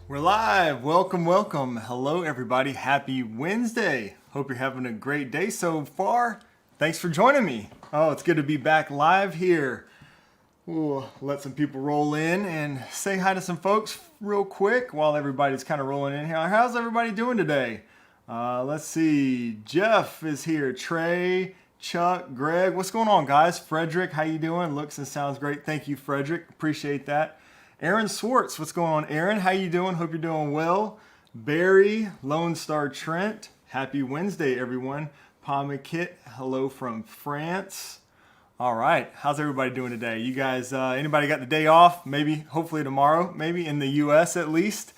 We're live. Welcome, welcome. Hello, everybody. Happy Wednesday. Hope you're having a great day so far. Thanks for joining me. Oh, it's good to be back live here. We'll let some people roll in and say hi to some folks real quick while everybody's kind of rolling in here. How's everybody doing today? Let's see. Jeff is here. Trey, Chuck, Greg. What's going on, guys? Frederick, how you doing? Looks and sounds great. Thank you, Frederick. Appreciate that. Aaron Swartz, what's going on? Aaron, how you doing? Hope you're doing well. Barry, Lone Star Trent, happy Wednesday, everyone. Palma Kit, hello from France. All right, how's everybody doing today? You guys, anybody got the day off? Maybe, hopefully tomorrow, maybe in the U.S. at least.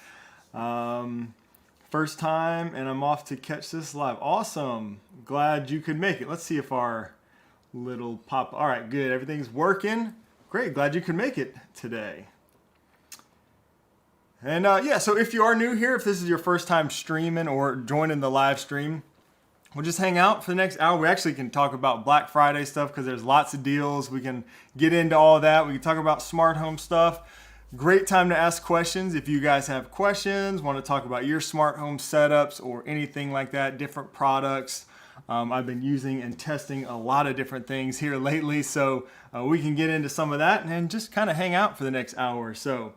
First time, and I'm off to catch this live. Awesome, glad you could make it. Let's see if our little pop, all right, good, everything's working. Great, glad you could make it today. And yeah, so if you are new here, if this is your first time streaming or joining the live stream, we'll just hang out for the next hour. We actually can talk about Black Friday stuff because there's lots of deals. We can get into all that. We can talk about smart home stuff. Great time to ask questions. If you guys have questions, want to talk about your smart home setups or anything like that, different products. I've been using and testing a lot of different things here lately, so we can get into some of that and just kind of hang out for the next hour or so.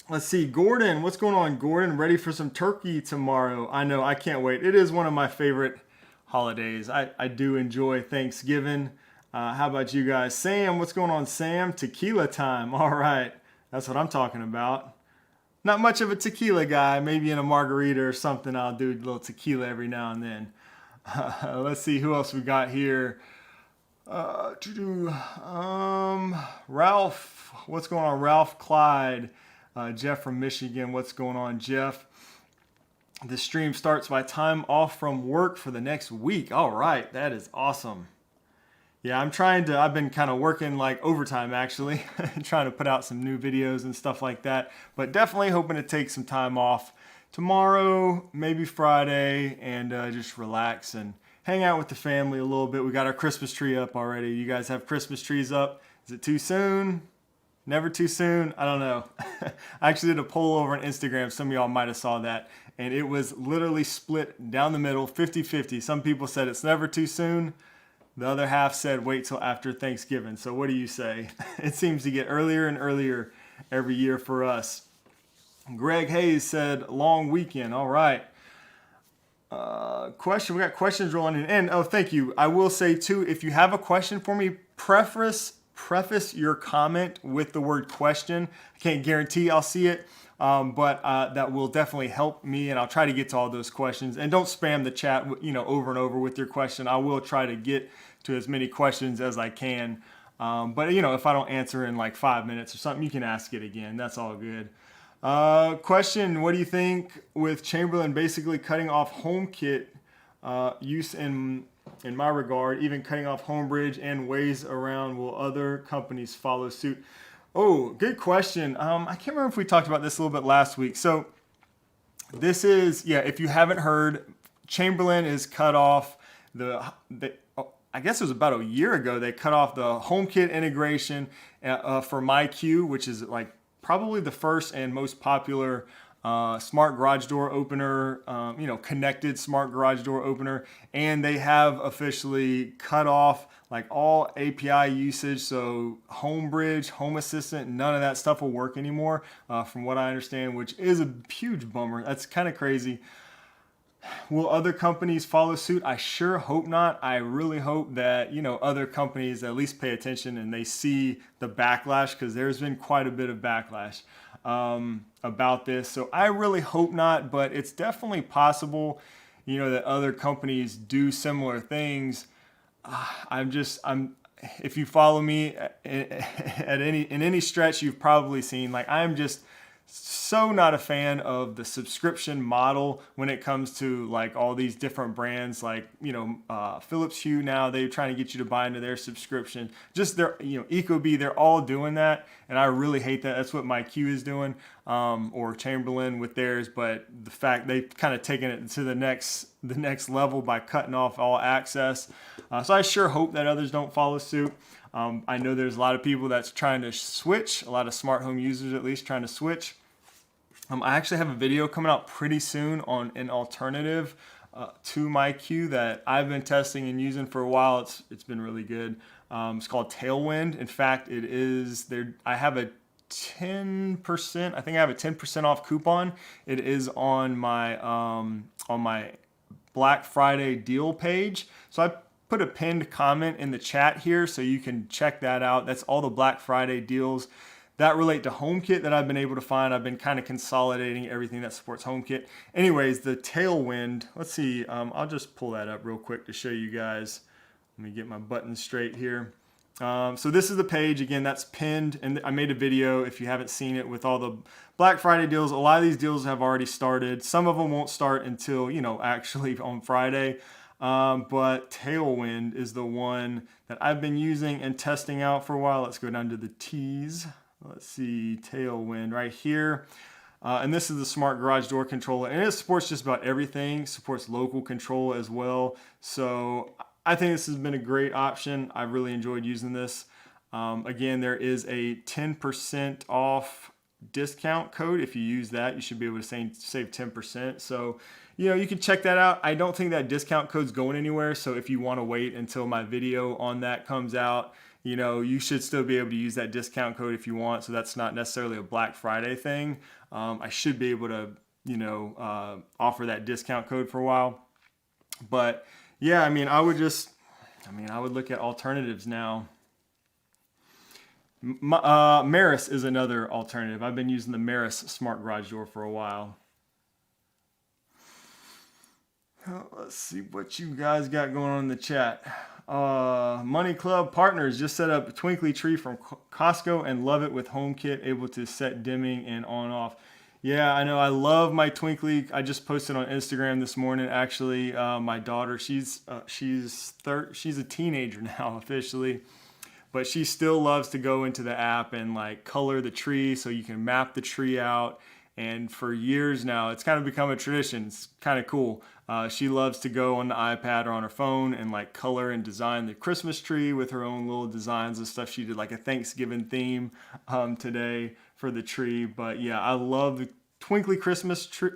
Let's see, Gordon, what's going on, Gordon? Ready for some turkey tomorrow? I know, I can't wait. It is one of my favorite holidays. I do enjoy Thanksgiving. How about you guys? Sam, what's going on, Sam? Tequila time. All right, that's what I'm talking about. Not much of a tequila guy. Maybe in a margarita or something, I'll do a little tequila every now and then. Let's see who else we got here. Ralph, what's going on, Ralph Clyde? Jeff from Michigan, what's going on, Jeff? The stream starts by time off from work for the next week. All right, that is awesome. Yeah, I've been kind of working like overtime actually, trying to put out some new videos and stuff like that, but definitely hoping to take some time off tomorrow, maybe Friday, and just relax and hang out with the family a little bit. We got our Christmas tree up already. You guys have Christmas trees up? Is it too soon? Never too soon? I don't know. I actually did a poll over on Instagram. Some of y'all might have saw that. And it was literally split down the middle, 50-50. Some people said it's never too soon. The other half said wait till after Thanksgiving. So what do you say? It seems to get earlier and earlier every year for us. Greg Hayes said long weekend. All right. Question. We got questions rolling in. And oh, thank you. I will say too, if you have a question for me, preface your comment with the word question. I can't guarantee I'll see it, but that will definitely help me, and I'll try to get to all those questions. And don't spam the chat, over and over with your question. I will try to get to as many questions as I can. But if I don't answer in like 5 minutes or something, you can ask it again. That's all good. Question: what do you think with Chamberlain basically cutting off HomeKit use in my regard, even cutting off Homebridge and ways around? Will other companies follow suit? Oh, good question. I can't remember if we talked about this a little bit last week. So this is, if you haven't heard, Chamberlain is cut off I guess it was about a year ago, they cut off the HomeKit integration for MyQ, which is like probably the first and most popular smart garage door opener, connected smart garage door opener. And they have officially cut off like all API usage. So Homebridge, Home Assistant, none of that stuff will work anymore, from what I understand, which is a huge bummer. That's kind of crazy. Will other companies follow suit? I sure hope not. I really hope that, other companies at least pay attention and they see the backlash, because there's been quite a bit of backlash about this. So I really hope not, but it's definitely possible, that other companies do similar things. If you follow me in any stretch, you've probably seen, like, I'm just so not a fan of the subscription model when it comes to like all these different brands, like Philips Hue. Now they're trying to get you to buy into their subscription. Just their Ecobee, they're all doing that, and I really hate that. That's what MyQ is doing, or Chamberlain with theirs. But the fact they've kind of taken it to the next level by cutting off all access. So I sure hope that others don't follow suit. I know there's a lot of people that's trying to switch, a lot of smart home users at least trying to switch. I actually have a video coming out pretty soon on an alternative to MyQ that I've been testing and using for a while. It's been really good. It's called Tailwind. In fact, it is there. I have a 10%. I think I have a 10% off coupon. It is on my Black Friday deal page. So I put a pinned comment in the chat here so you can check that out. That's all the Black Friday deals that relate to HomeKit that I've been able to find. I've been kind of consolidating everything that supports HomeKit. Anyways, the Tailwind, let's see, I'll just pull that up real quick to show you guys. Let me get my buttons straight here. So this is the page, again, that's pinned, and I made a video, if you haven't seen it, with all the Black Friday deals. A lot of these deals have already started. Some of them won't start until, actually on Friday. But Tailwind is the one that I've been using and testing out for a while. Let's go down to the T's. Let's see, Tailwind right here. And this is the smart garage door controller, and it supports just about everything. Supports local control as well. So I think this has been a great option. I've really enjoyed using this. Again, there is a 10% off discount code. If you use that, you should be able to save 10%. So, you can check that out. I don't think that discount code's going anywhere. So if you want to wait until my video on that comes out, you should still be able to use that discount code if you want. So that's not necessarily a Black Friday thing. I should be able to, offer that discount code for a while. But yeah, I would look at alternatives now. Maris is another alternative. I've been using the Maris smart garage door for a while. Let's see what you guys got going on in the chat. Money Club Partners just set up a twinkly tree from Costco and love it with HomeKit, able to set dimming and on off. Yeah, I know. I love my twinkly. I just posted on Instagram this morning. Actually, my daughter, she's a teenager now officially, but she still loves to go into the app and color the tree so you can map the tree out. And for years now, it's kind of become a tradition. It's kind of cool. She loves to go on the iPad or on her phone and color and design the Christmas tree with her own little designs and stuff. She did a Thanksgiving theme today for the tree. But yeah, I love the twinkly Christmas tree.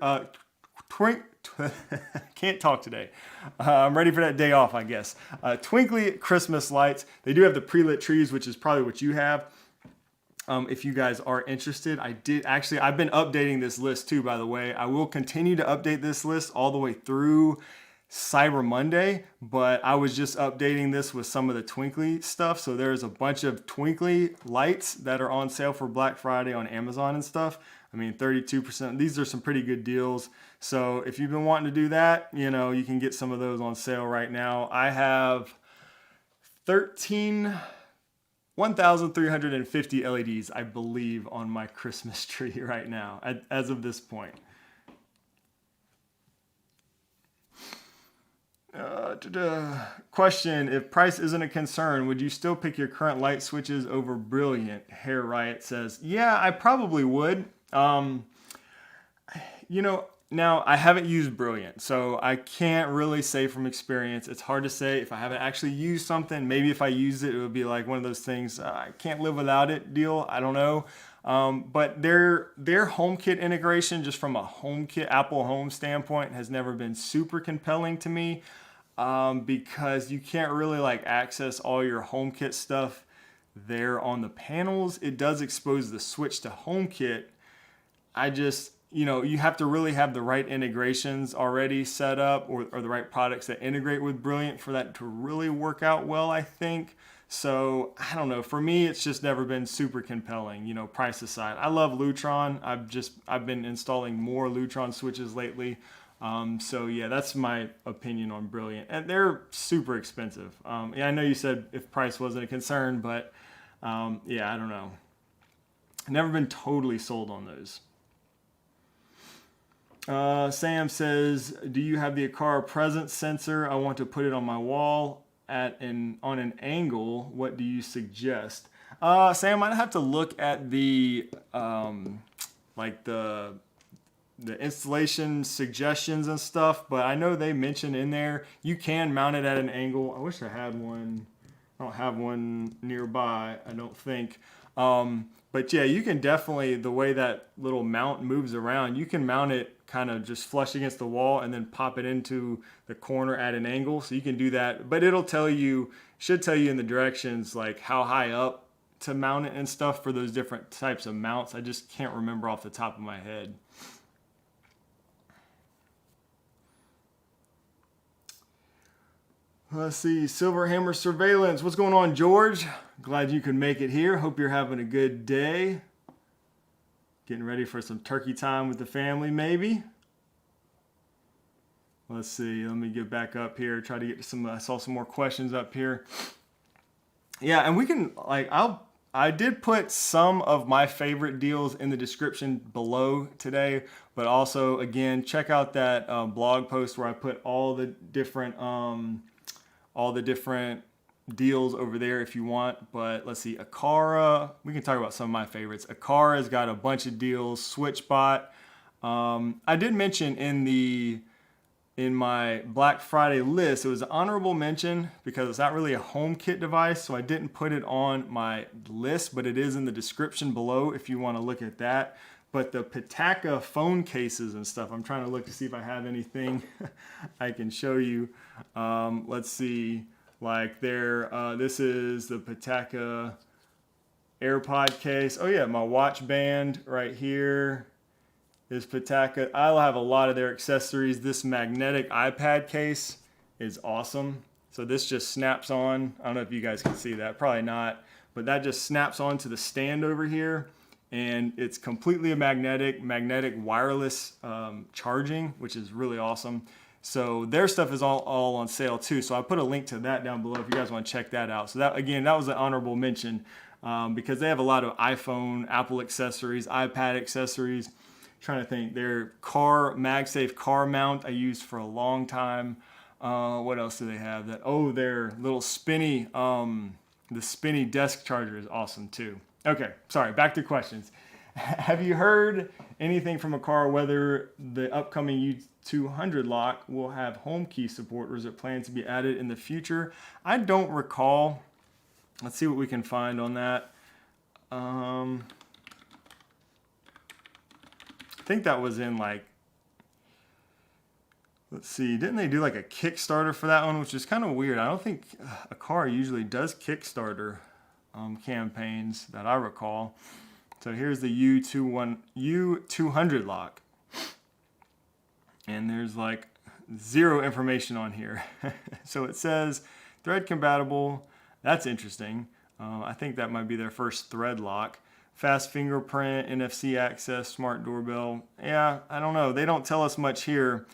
Can't talk today. I'm ready for that day off, I guess. Twinkly Christmas lights. They do have the pre-lit trees, which is probably what you have. If you guys are interested, I've been updating this list too, by the way. I will continue to update this list all the way through Cyber Monday, but I was just updating this with some of the twinkly stuff. So there's a bunch of twinkly lights that are on sale for Black Friday on Amazon and stuff. 32%. These are some pretty good deals. So if you've been wanting to do that, you can get some of those on sale right now. I have 1,350 LEDs, I believe, on my Christmas tree right now, as of this point. Question, if price isn't a concern, would you still pick your current light switches over Brilliant? Hair Riot says, yeah, I probably would. Now I haven't used Brilliant, so I can't really say from experience. It's hard to say if I haven't actually used something. Maybe if I used it, it would be one of those things, I can't live without it deal. I don't know. But their HomeKit integration, just from a HomeKit Apple Home standpoint, has never been super compelling to me, because you can't really access all your HomeKit stuff there on the panels. It does expose the switch to HomeKit. You have to really have the right integrations already set up, or the right products that integrate with Brilliant for that to really work out well, I think. So I don't know. For me, it's just never been super compelling, price aside. I love Lutron. I've been installing more Lutron switches lately. So yeah, that's my opinion on Brilliant. And they're super expensive. Yeah, I know you said if price wasn't a concern, but yeah, I don't know. Never been totally sold on those. Sam says, do you have the Aqara presence sensor? I want to put it on my wall on an angle. What do you suggest? Sam, I'd have to look at the installation suggestions and stuff, but I know they mentioned in there you can mount it at an angle. I wish I had one. I don't have one nearby, I don't think. But yeah, you can definitely, the way that little mount moves around, you can mount it kind of just flush against the wall and then pop it into the corner at an angle. So you can do that, but it'll tell you, should tell you in the directions like how high up to mount it and stuff for those different types of mounts. I just can't remember off the top of my head. Let's see, Silverhammer Surveillance. What's going on, George? Glad you could make it here. Hope you're having a good day. Getting ready for some turkey time with the family, maybe. Let's see, let me get back up here. Try to get some, I saw some more questions up here. Yeah, and we can, like, I did put some of my favorite deals in the description below today, but also, again, check out that blog post where I put all the different deals over there if you want. But let's see, Aqara, we can talk about some of my favorites. Aqara's got a bunch of deals. SwitchBot, I did mention in my Black Friday list, it was an honorable mention because it's not really a HomeKit device, so I didn't put it on my list, but it is in the description below if you want to look at that. But the Pitaka phone cases and stuff, I'm trying to look to see if I have anything I can show you. Let's see, like this is the Pitaka AirPod case. Oh yeah, my watch band right here is Pitaka. I'll have a lot of their accessories. This magnetic iPad case is awesome. So this just snaps on. I don't know if you guys can see that, probably not, but that just snaps onto the stand over here. And it's completely a magnetic wireless charging, which is really awesome. So their stuff is all on sale too. So I put a link to that down below if you guys want to check that out. So that, again, that was an honorable mention because they have a lot of iPhone, Apple accessories, iPad accessories. Trying to think, their MagSafe car mount I used for a long time. What else do they have? Their little spinny, the spinny desk charger is awesome too. Okay, sorry, back to questions. Have you heard anything from Aqara whether the upcoming U200 lock will have home key support, or is it planned to be added in the future? I don't recall. Let's see what we can find on that. I think that was in like, let's see, didn't they do like a Kickstarter for that one, which is kind of weird. I don't think Aqara usually does Kickstarter campaigns that I recall. So here's the U200 lock. And there's like zero information on here. So it says thread compatible. That's interesting. I think that might be their first thread lock. Fast fingerprint, NFC access, smart doorbell. Yeah, I don't know. They don't tell us much here.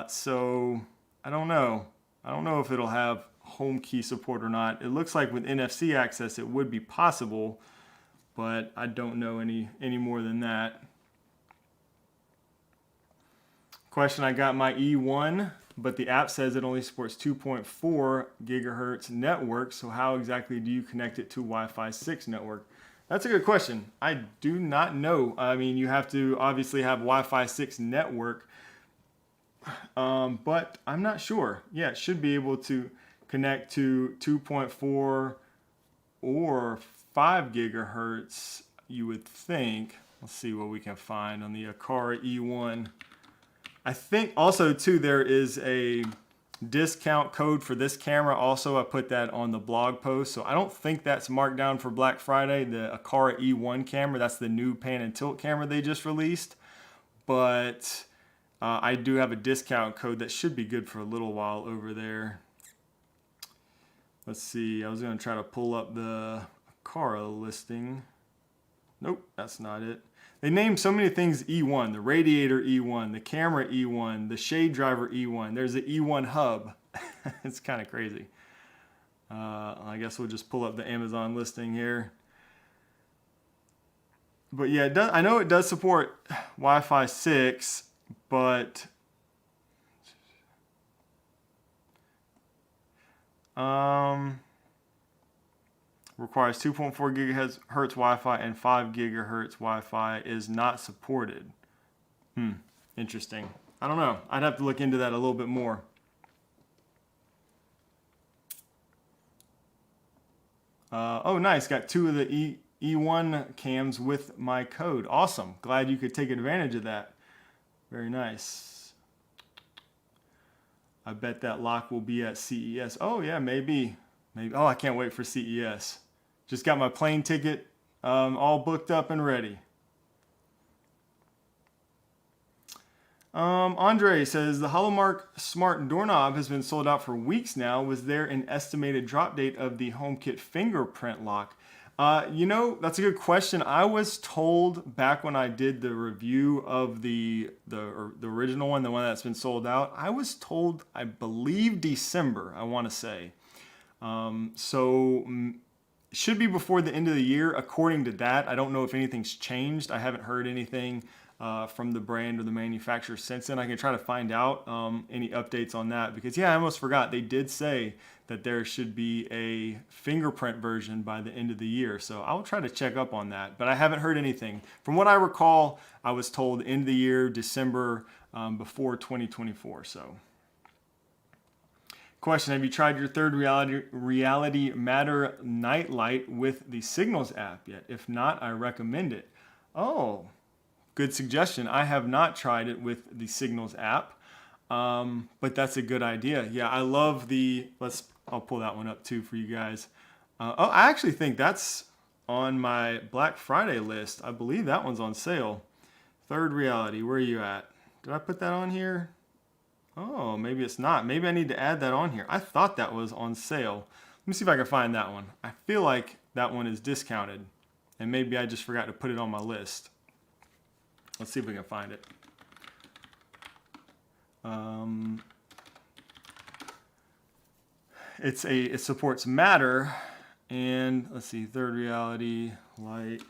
So I don't know. I don't know if it'll have home key support or not. It looks like with NFC access it would be possible, but I don't know any more than that. Question, I got my E1, but the app says it only supports 2.4 gigahertz network, so how exactly do you connect it to Wi-Fi 6 network? That's a good question. I do not know. I mean, you have to obviously have Wi-Fi 6 network, but I'm not sure. Yeah, it should be able to connect to 2.4 or 5 gigahertz, you would think. Let's see what we can find on the Aqara E1. I think also too there is a discount code for this camera. Also, I put that on the blog post. So I don't think that's marked down for Black Friday, the Aqara E1 camera. That's the new pan and tilt camera they just released. But I do have a discount code that should be good for a little while over there. Let's see, I was going to try to pull up the Aqara listing. Nope, that's not it. They named so many things E1, the radiator E1, the camera E1, the shade driver E1. There's the E1 hub. It's kind of crazy. I guess we'll just pull up the Amazon listing here. But yeah, I know it does support Wi-Fi 6, but requires 2.4 gigahertz Wi-Fi and 5 gigahertz Wi-Fi is not supported. Interesting. I don't know. I'd have to look into that a little bit more. Oh, nice. Got 2 of the E1 cams with my code. Awesome. Glad you could take advantage of that. Very nice. I bet that lock will be at CES. Oh, yeah, maybe. Maybe. Oh, I can't wait for CES. Just got my plane ticket all booked up and ready. Andre says the Holomark smart doorknob has been sold out for weeks now. Was there an estimated drop date of the HomeKit fingerprint lock? You know, that's a good question. I was told back when I did the review of the original one, the one that's been sold out, I was told, I believe December, I want to say. Should be before the end of the year, according to that. I don't know if anything's changed. I haven't heard anything from the brand or the manufacturer since then. I can try to find out any updates on that because, yeah, I almost forgot. They did say that there should be a fingerprint version by the end of the year. So I'll try to check up on that, but I haven't heard anything. From what I recall, I was told end of the year, December, before 2024. So. Question, have you tried your third Reality Matter nightlight with the Signals app yet? If not, I recommend it. Oh, good suggestion. I have not tried it with the Signals app, but that's a good idea. Yeah, I love I'll pull that one up too for you guys. I actually think that's on my Black Friday list. I believe that one's on sale. Third Reality, where are you at? Did I put that on here? Oh, maybe it's not. Maybe I need to add that on here. I thought that was on sale. Let me see if I can find that one. I feel like that one is discounted, and maybe I just forgot to put it on my list. Let's see if we can find it. It supports Matter, and let's see, Third Reality light.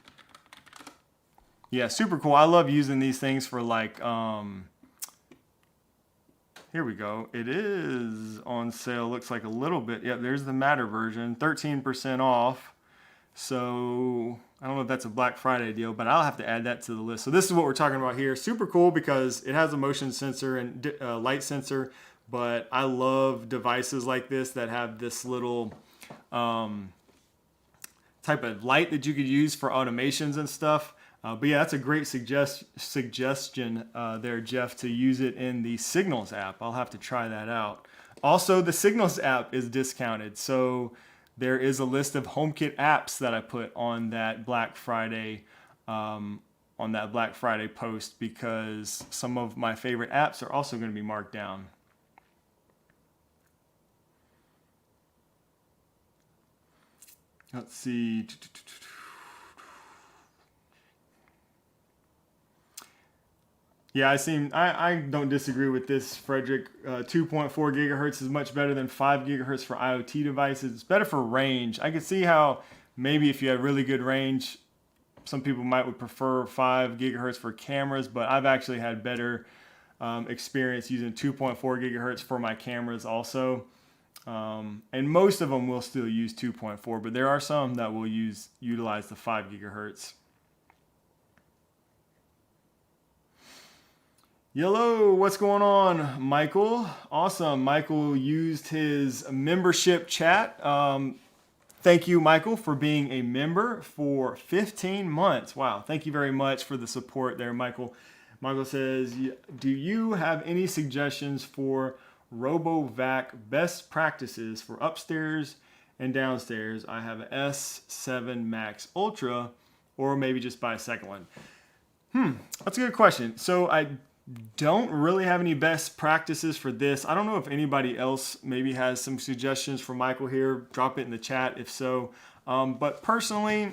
Yeah, super cool. I love using these things for like. Here we go. It is on sale. Looks like a little bit. Yep, there's the Matter version, 13% off. So I don't know if that's a Black Friday deal, but I'll have to add that to the list. So this is what we're talking about here. Super cool because it has a motion sensor and light sensor, but I love devices like this that have this little type of light that you could use for automations and stuff. But yeah, that's a great suggestion there, Jeff, to use it in the Signals app. I'll have to try that out. Also, the Signals app is discounted. So there is a list of HomeKit apps that I put on that Black Friday post because some of my favorite apps are also going to be marked down. Let's see. Yeah, I don't disagree with this, Frederick. 2.4 gigahertz is much better than 5 gigahertz for IoT devices. It's better for range. I can see how maybe if you had really good range, some people would prefer 5 gigahertz for cameras, but I've actually had better experience using 2.4 gigahertz for my cameras also. And most of them will still use 2.4, but there are some that will utilize the 5 gigahertz. Hello, what's going on, Michael? Awesome. Michael used his membership chat. Thank you, Michael, for being a member for 15 months. Wow. Thank you very much for the support there, Michael. Michael says, do you have any suggestions for RoboVac best practices for upstairs and downstairs? I have an S7 Max Ultra, or maybe just buy a second one. That's a good question. So I don't really have any best practices for this. I don't know if anybody else maybe has some suggestions for Michael here. Drop it in the chat if so. But personally,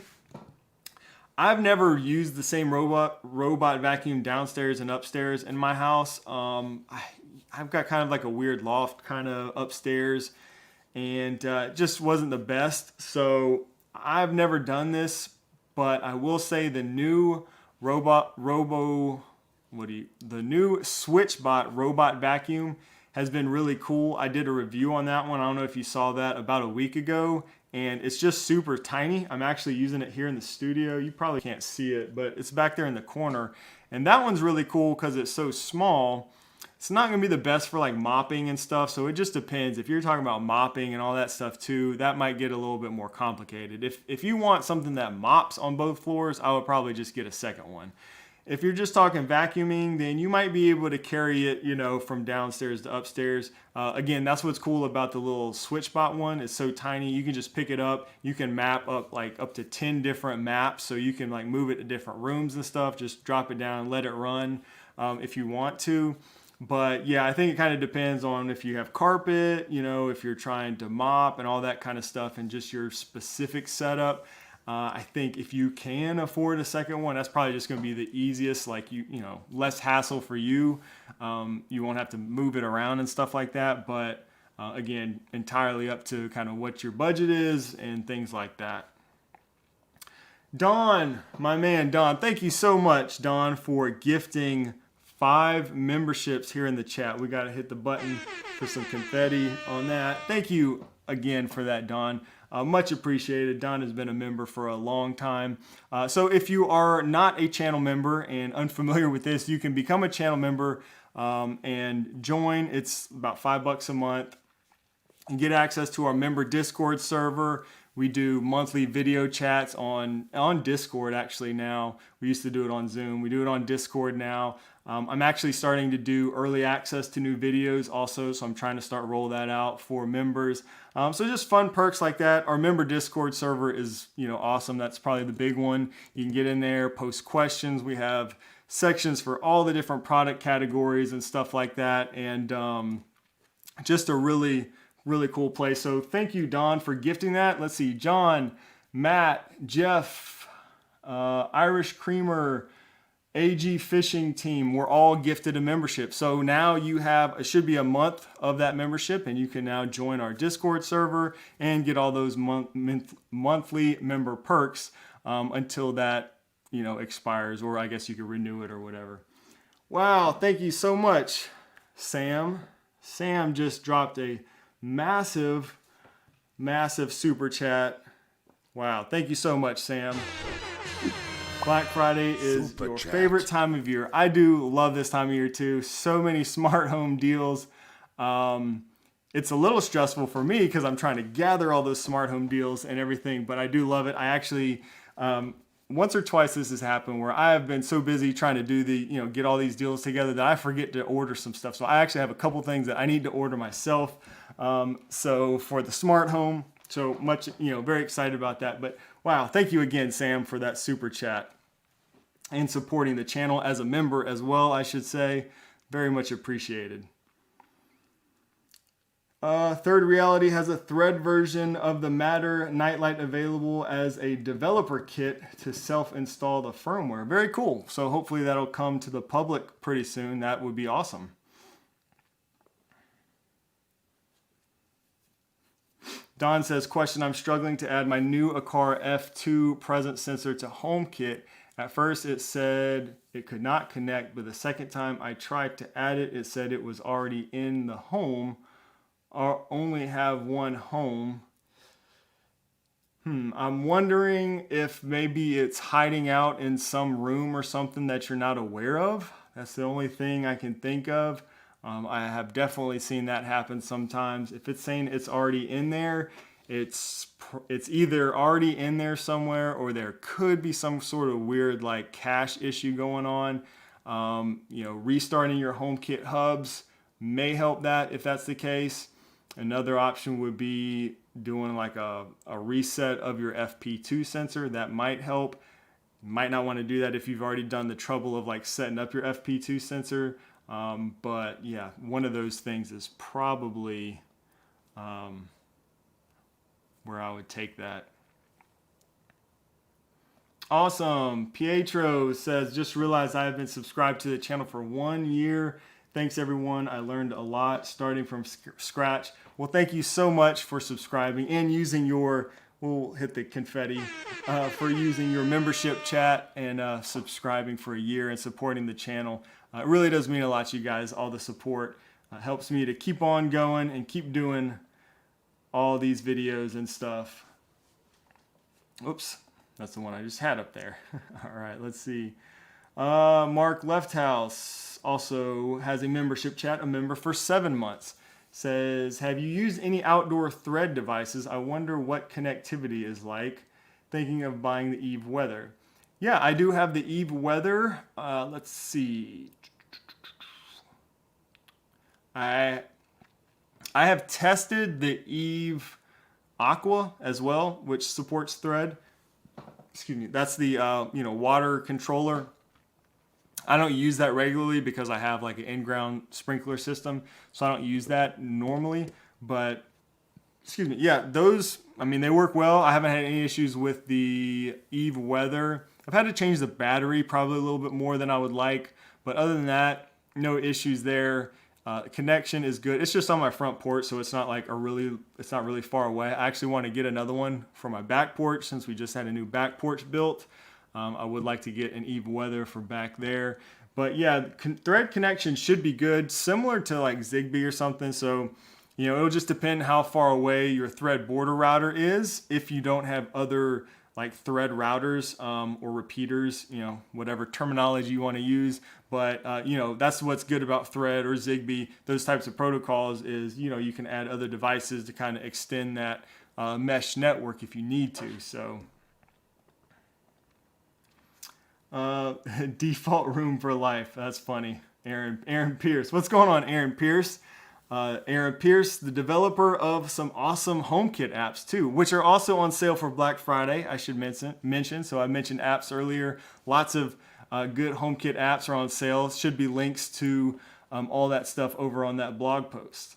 I've never used the same robot vacuum downstairs and upstairs in my house. I've got kind of like a weird loft kind of upstairs, and it just wasn't the best. So I've never done this, but I will say the new the new SwitchBot robot vacuum has been really cool. I did a review on that one. I don't know if you saw that about a week ago, and it's just super tiny. I'm actually using it here in the studio. You probably can't see it, but it's back there in the corner. And that one's really cool because it's so small It's not going to be the best for like mopping and stuff, so it just depends. If you're talking about mopping and all that stuff too, that might get a little bit more complicated. If you want something that mops on both floors, I would probably just get a second one. If you're just talking vacuuming, then you might be able to carry it, you know, from downstairs to upstairs. Again, that's what's cool about the little SwitchBot one. It's so tiny. You can just pick it up. You can map up like up to 10 different maps, so you can like move it to different rooms and stuff. Just drop it down and let it run if you want to. But yeah, I think it kind of depends on if you have carpet, you know, if you're trying to mop and all that kind of stuff, and just your specific setup. I think if you can afford a second one, that's probably just going to be the easiest, like you know, less hassle for you. You won't have to move it around and stuff like that. But again, entirely up to kind of what your budget is and things like that. Don, my man, Don, thank you so much, Don, for gifting 5 memberships here in the chat. We got to hit the button for some confetti on that. Thank you again for that, Don. Much appreciated. Don has been a member for a long time. So if you are not a channel member and unfamiliar with this, you can become a channel member and join. It's about $5 a month. And get access to our member Discord server. We do monthly video chats on Discord actually now. We used to do it on Zoom. We do it on Discord now. I'm actually starting to do early access to new videos also, so I'm trying to start roll that out for members. So just fun perks like that. Our member Discord server is, you know, awesome. That's probably the big one. You can get in there, post questions. We have sections for all the different product categories and stuff like that, and just a really cool place. So thank you, Don, for gifting that. Let's see, John, Matt, Jeff, Irish Creamer, AG Fishing Team, we're all gifted a membership. So now you have, it should be a month of that membership, and you can now join our Discord server and get all those monthly member perks until that, you know, expires, or I guess you could renew it or whatever. Wow, thank you so much, Sam. Sam just dropped a massive super chat. Wow, thank you so much, Sam. Black Friday is super your favorite time of year. I do love this time of year too. So many smart home deals. It's a little stressful for me because I'm trying to gather all those smart home deals and everything, but I do love it. I actually, once or twice this has happened where I have been so busy trying to do get all these deals together that I forget to order some stuff. So I actually have a couple things that I need to order myself. So for the smart home, so much, very excited about that. But wow, thank you again, Sam, for that super chat and supporting the channel as a member as well, I should say. Very much appreciated. Third Reality has a Thread version of the Matter nightlight available as a developer kit to self-install the firmware. Very cool. So hopefully that'll come to the public pretty soon. That would be awesome. Don says, question, I'm struggling to add my new Aqara F2 presence sensor to HomeKit. At first it said it could not connect, but the second time I tried to add it, it said it was already in the home. Or only have one home. I'm wondering if maybe it's hiding out in some room or something that you're not aware of. That's the only thing I can think of. I have definitely seen that happen sometimes. If it's saying it's already in there, it's either already in there somewhere, or there could be some sort of weird like cache issue going on. Restarting your HomeKit hubs may help that if that's the case. Another option would be doing like a reset of your FP2 sensor. That might help. You might not want to do that if you've already done the trouble of like setting up your FP2 sensor. But yeah, one of those things is probably where I would take that. Awesome. Pietro says, just realized I have been subscribed to the channel for 1 year. Thanks everyone. I learned a lot starting from scratch. Well, thank you so much for subscribing and using we'll hit the confetti, for using your membership chat and subscribing for a year and supporting the channel. It really does mean a lot to you guys. All the support helps me to keep on going and keep doing all these videos and stuff. Oops, that's the one I just had up there. All right, let's see. Mark Lefthouse also has a membership chat, a member for 7 months. Says, have you used any outdoor thread devices? I wonder what connectivity is like. Thinking of buying the Eve Weather. Yeah, I do have the Eve Weather. Let's see. I have tested the Eve Aqua as well, which supports thread. Excuse me. That's the water controller. I don't use that regularly because I have like an in-ground sprinkler system, so I don't use that normally. But excuse me, yeah, those, I mean, they work well. I haven't had any issues with the Eve Weather. I've had to change the battery probably a little bit more than I would like, but other than that, no issues there. Connection is good. It's just on my front porch, so it's not like it's not really far away. I actually want to get another one for my back porch since we just had a new back porch built. I would like to get an Eve Weather for back there. But yeah, thread connection should be good, similar to like Zigbee or something. So, it'll just depend how far away your thread border router is. If you don't have other like thread routers or repeaters, whatever terminology you want to use. But, that's what's good about thread or Zigbee, those types of protocols is, you can add other devices to kind of extend that mesh network if you need to. So. Default room for life. That's funny. Aaron Pierce. What's going on, Aaron Pierce? Aaron Pierce, the developer of some awesome HomeKit apps too, which are also on sale for Black Friday, I should mention. So I mentioned apps earlier. Lots of good HomeKit apps are on sale. Should be links to all that stuff over on that blog post.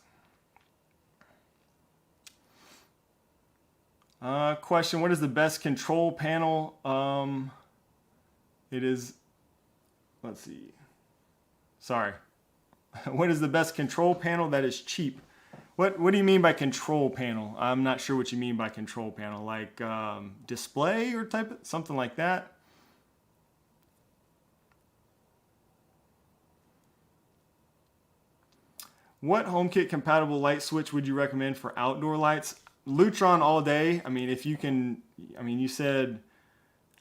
Question, what is the best control panel? It is, let's see, sorry. What is the best control panel that is cheap? What do you mean by control panel? I'm not sure what you mean by control panel, like display or something like that. What HomeKit compatible light switch would you recommend for outdoor lights? Lutron all day. I mean, if you can, you said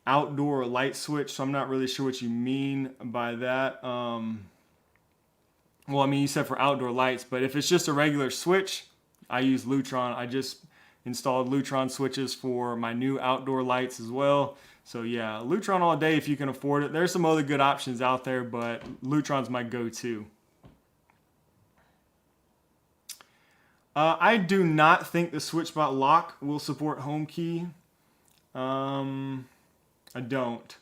outdoor light switch, so I'm not really sure what you mean by that. You said for outdoor lights, but if it's just a regular switch, I use Lutron. I just installed Lutron switches for my new outdoor lights as well. So yeah, Lutron all day if you can afford it. There's some other good options out there, but Lutron's my go-to. I do not think the SwitchBot lock will support HomeKey. I don't.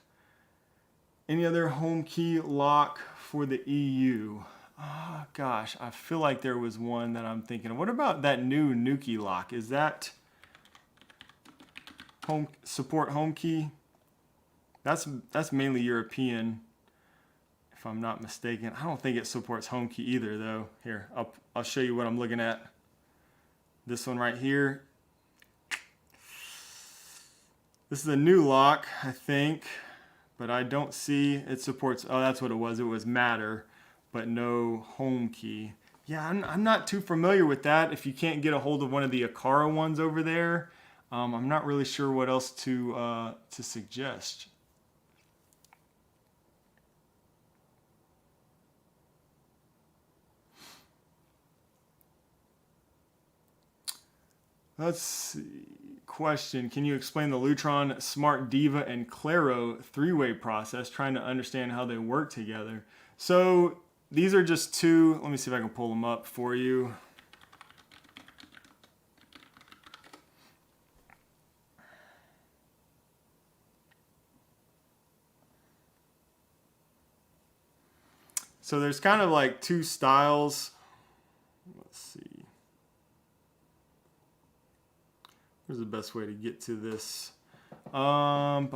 Any other HomeKey lock for the EU? Oh, gosh, I feel like there was one that I'm thinking of. What about that new Nuki lock? Is that support HomeKey? That's mainly European, if I'm not mistaken. I don't think it supports HomeKey either, though. Here, I'll show you what I'm looking at. This one right here. This is a new lock, I think, but I don't see it supports, oh, that's what it was. It was Matter, but no HomeKey. Yeah, I'm not too familiar with that. If you can't get a hold of one of the Aqara ones over there, I'm not really sure what else to suggest. Let's see. Question, can you explain the Lutron, Smart Diva, and Claro three-way process, trying to understand how they work together? So these are just two, let me see if I can pull them up for you. So there's kind of like two styles. Let's see. Where's the best way to get to this? Well,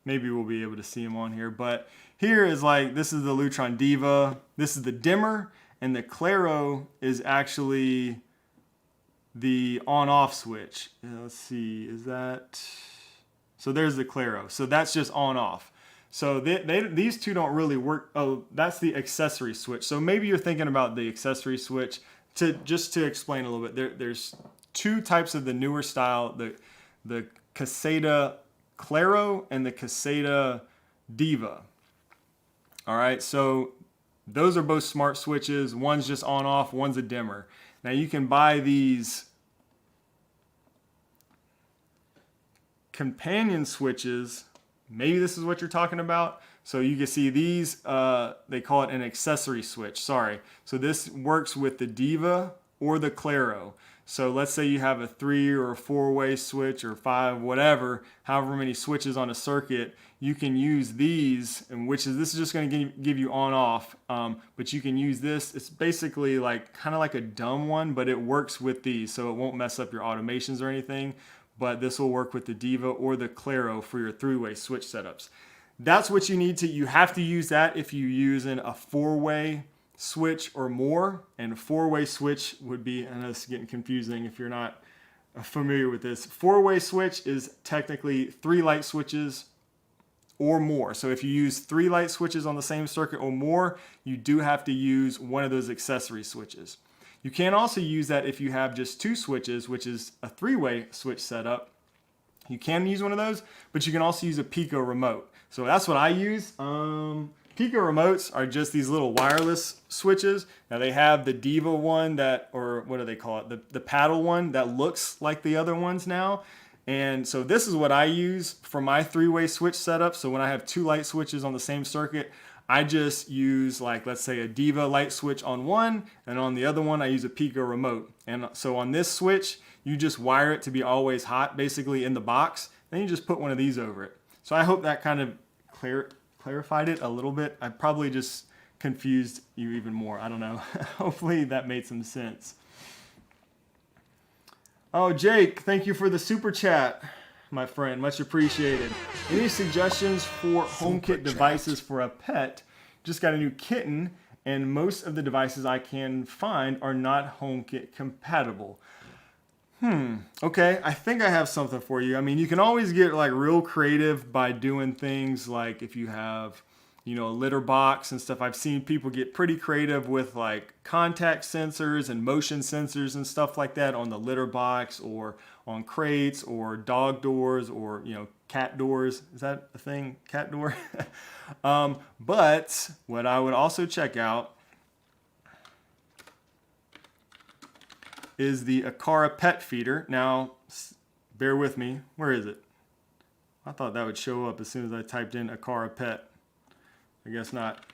maybe we'll be able to see them on here. But here is like, this is the Lutron Diva. This is the dimmer. And the Claro is actually the on-off switch. Let's see, is that... So there's the Claro. So that's just on-off. So these two don't really work. Oh, that's the accessory switch. So maybe you're thinking about the accessory switch. Just to explain a little bit, there's two types of the newer style, the Caseta Claro and the Caseta Diva. All right, so those are both smart switches. One's just on off, one's a dimmer. Now you can buy these companion switches. Maybe this is what you're talking about. So you can see these, they call it an accessory switch, sorry. So this works with the Diva or the Claro. So let's say you have a 3 or a 4-way switch or 5, whatever, however many switches on a circuit, you can use these, and this is just going to give you on off, but you can use this. It's basically like kind of like a dumb one, but it works with these, so it won't mess up your automations or anything. But this will work with the Diva or the Claro for your 3-way switch setups. That's what you have to use that if you're using a 4-way switch or more, and a 4-way switch would be, I know this is getting confusing if you're not familiar with this. 4-way switch is technically 3 light switches or more. So if you use 3 light switches on the same circuit or more, you do have to use one of those accessory switches. You can also use that if you have just 2 switches, which is a 3-way switch setup. You can use one of those, but you can also use a Pico remote. So that's what I use. Pico remotes are just these little wireless switches. Now they have the Diva one that, or what do they call it? The paddle one that looks like the other ones now. And so this is what I use for my 3-way switch setup. So when I have 2 light switches on the same circuit, I just use, like, let's say a Diva light switch on one, and on the other one I use a Pico remote. And so on this switch, you just wire it to be always hot, basically in the box. Then you just put one of these over it. So I hope that kind of clarified it a little bit. I probably just confused you even more. I don't know. Hopefully that made some sense. Oh, Jake, thank you for the super chat, my friend. Much appreciated. Any suggestions for HomeKit devices for a pet? Just got a new kitten, and most of the devices I can find are not HomeKit compatible. Okay, I think I have something for you. I mean, you can always get like real creative by doing things like if you have, a litter box and stuff. I've seen people get pretty creative with like contact sensors and motion sensors and stuff like that on the litter box or on crates or dog doors or, cat doors. Is that a thing? Cat door? But what I would also check out is the Aqara pet feeder. Now, bear with me. Where is it? I thought that would show up as soon as I typed in Aqara pet. I guess not.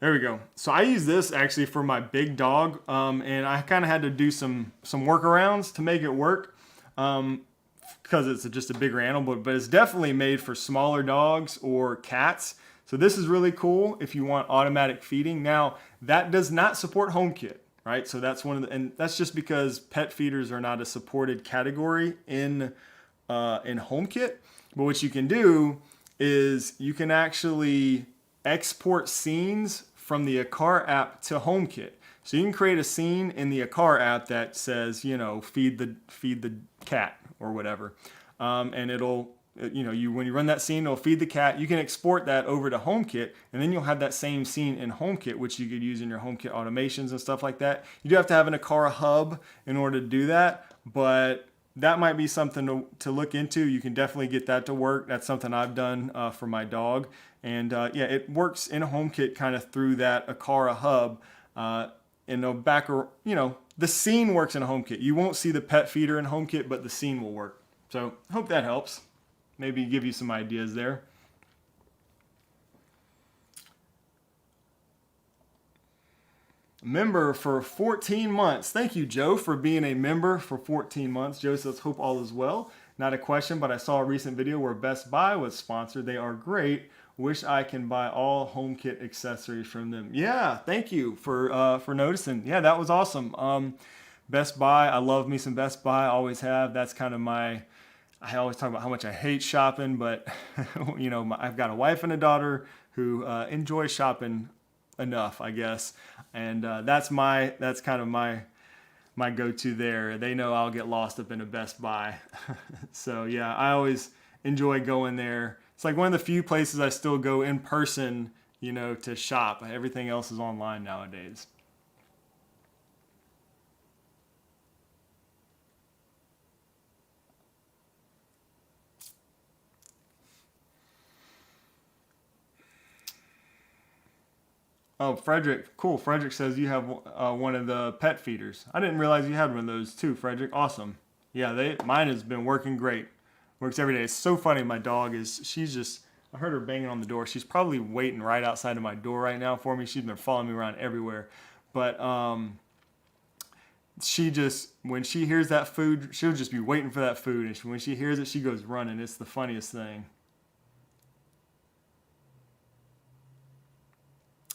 There we go. So I use this actually for my big dog, and I kind of had to do some workarounds to make it work because it's just a bigger animal, but it's definitely made for smaller dogs or cats. So this is really cool if you want automatic feeding. Now, that does not support HomeKit. Right, so that's and that's just because pet feeders are not a supported category in HomeKit. But what you can do is you can actually export scenes from the Aqara app to HomeKit. So you can create a scene in the Aqara app that says, feed the cat or whatever, and it'll. When you run that scene, it'll feed the cat. You can export that over to HomeKit, and then you'll have that same scene in HomeKit, which you could use in your HomeKit automations and stuff like that. You do have to have an Aqara hub in order to do that, but that might be something to look into. You can definitely get that to work. That's something I've done for my dog, and it works in HomeKit kind of through that Aqara hub. In the back, the scene works in HomeKit. You won't see the pet feeder in HomeKit, but the scene will work. So hope that helps. Maybe give you some ideas there. Member for 14 months. Thank you, Joe, for being a member for 14 months. Joe says, hope all is well. Not a question, but I saw a recent video where Best Buy was sponsored. They are great. Wish I can buy all HomeKit accessories from them. Yeah, thank you for noticing. Yeah, that was awesome. Best Buy, I love me some Best Buy. I always have. That's kind of I always talk about how much I hate shopping, but I've got a wife and a daughter who enjoy shopping enough, I guess, and that's kind of my go-to there. They know I'll get lost up in a Best Buy, so yeah, I always enjoy going there. It's like one of the few places I still go in person, to shop. Everything else is online nowadays. Oh, Frederick, cool. Frederick says you have one of the pet feeders. I didn't realize you had one of those too, Frederick. Awesome. Yeah, mine has been working great. Works every day. It's so funny. My dog she's just, I heard her banging on the door. She's probably waiting right outside of my door right now for me. She's been following me around everywhere. But she just, when she hears that food, she'll just be waiting for that food. And when she hears it, she goes running. It's the funniest thing.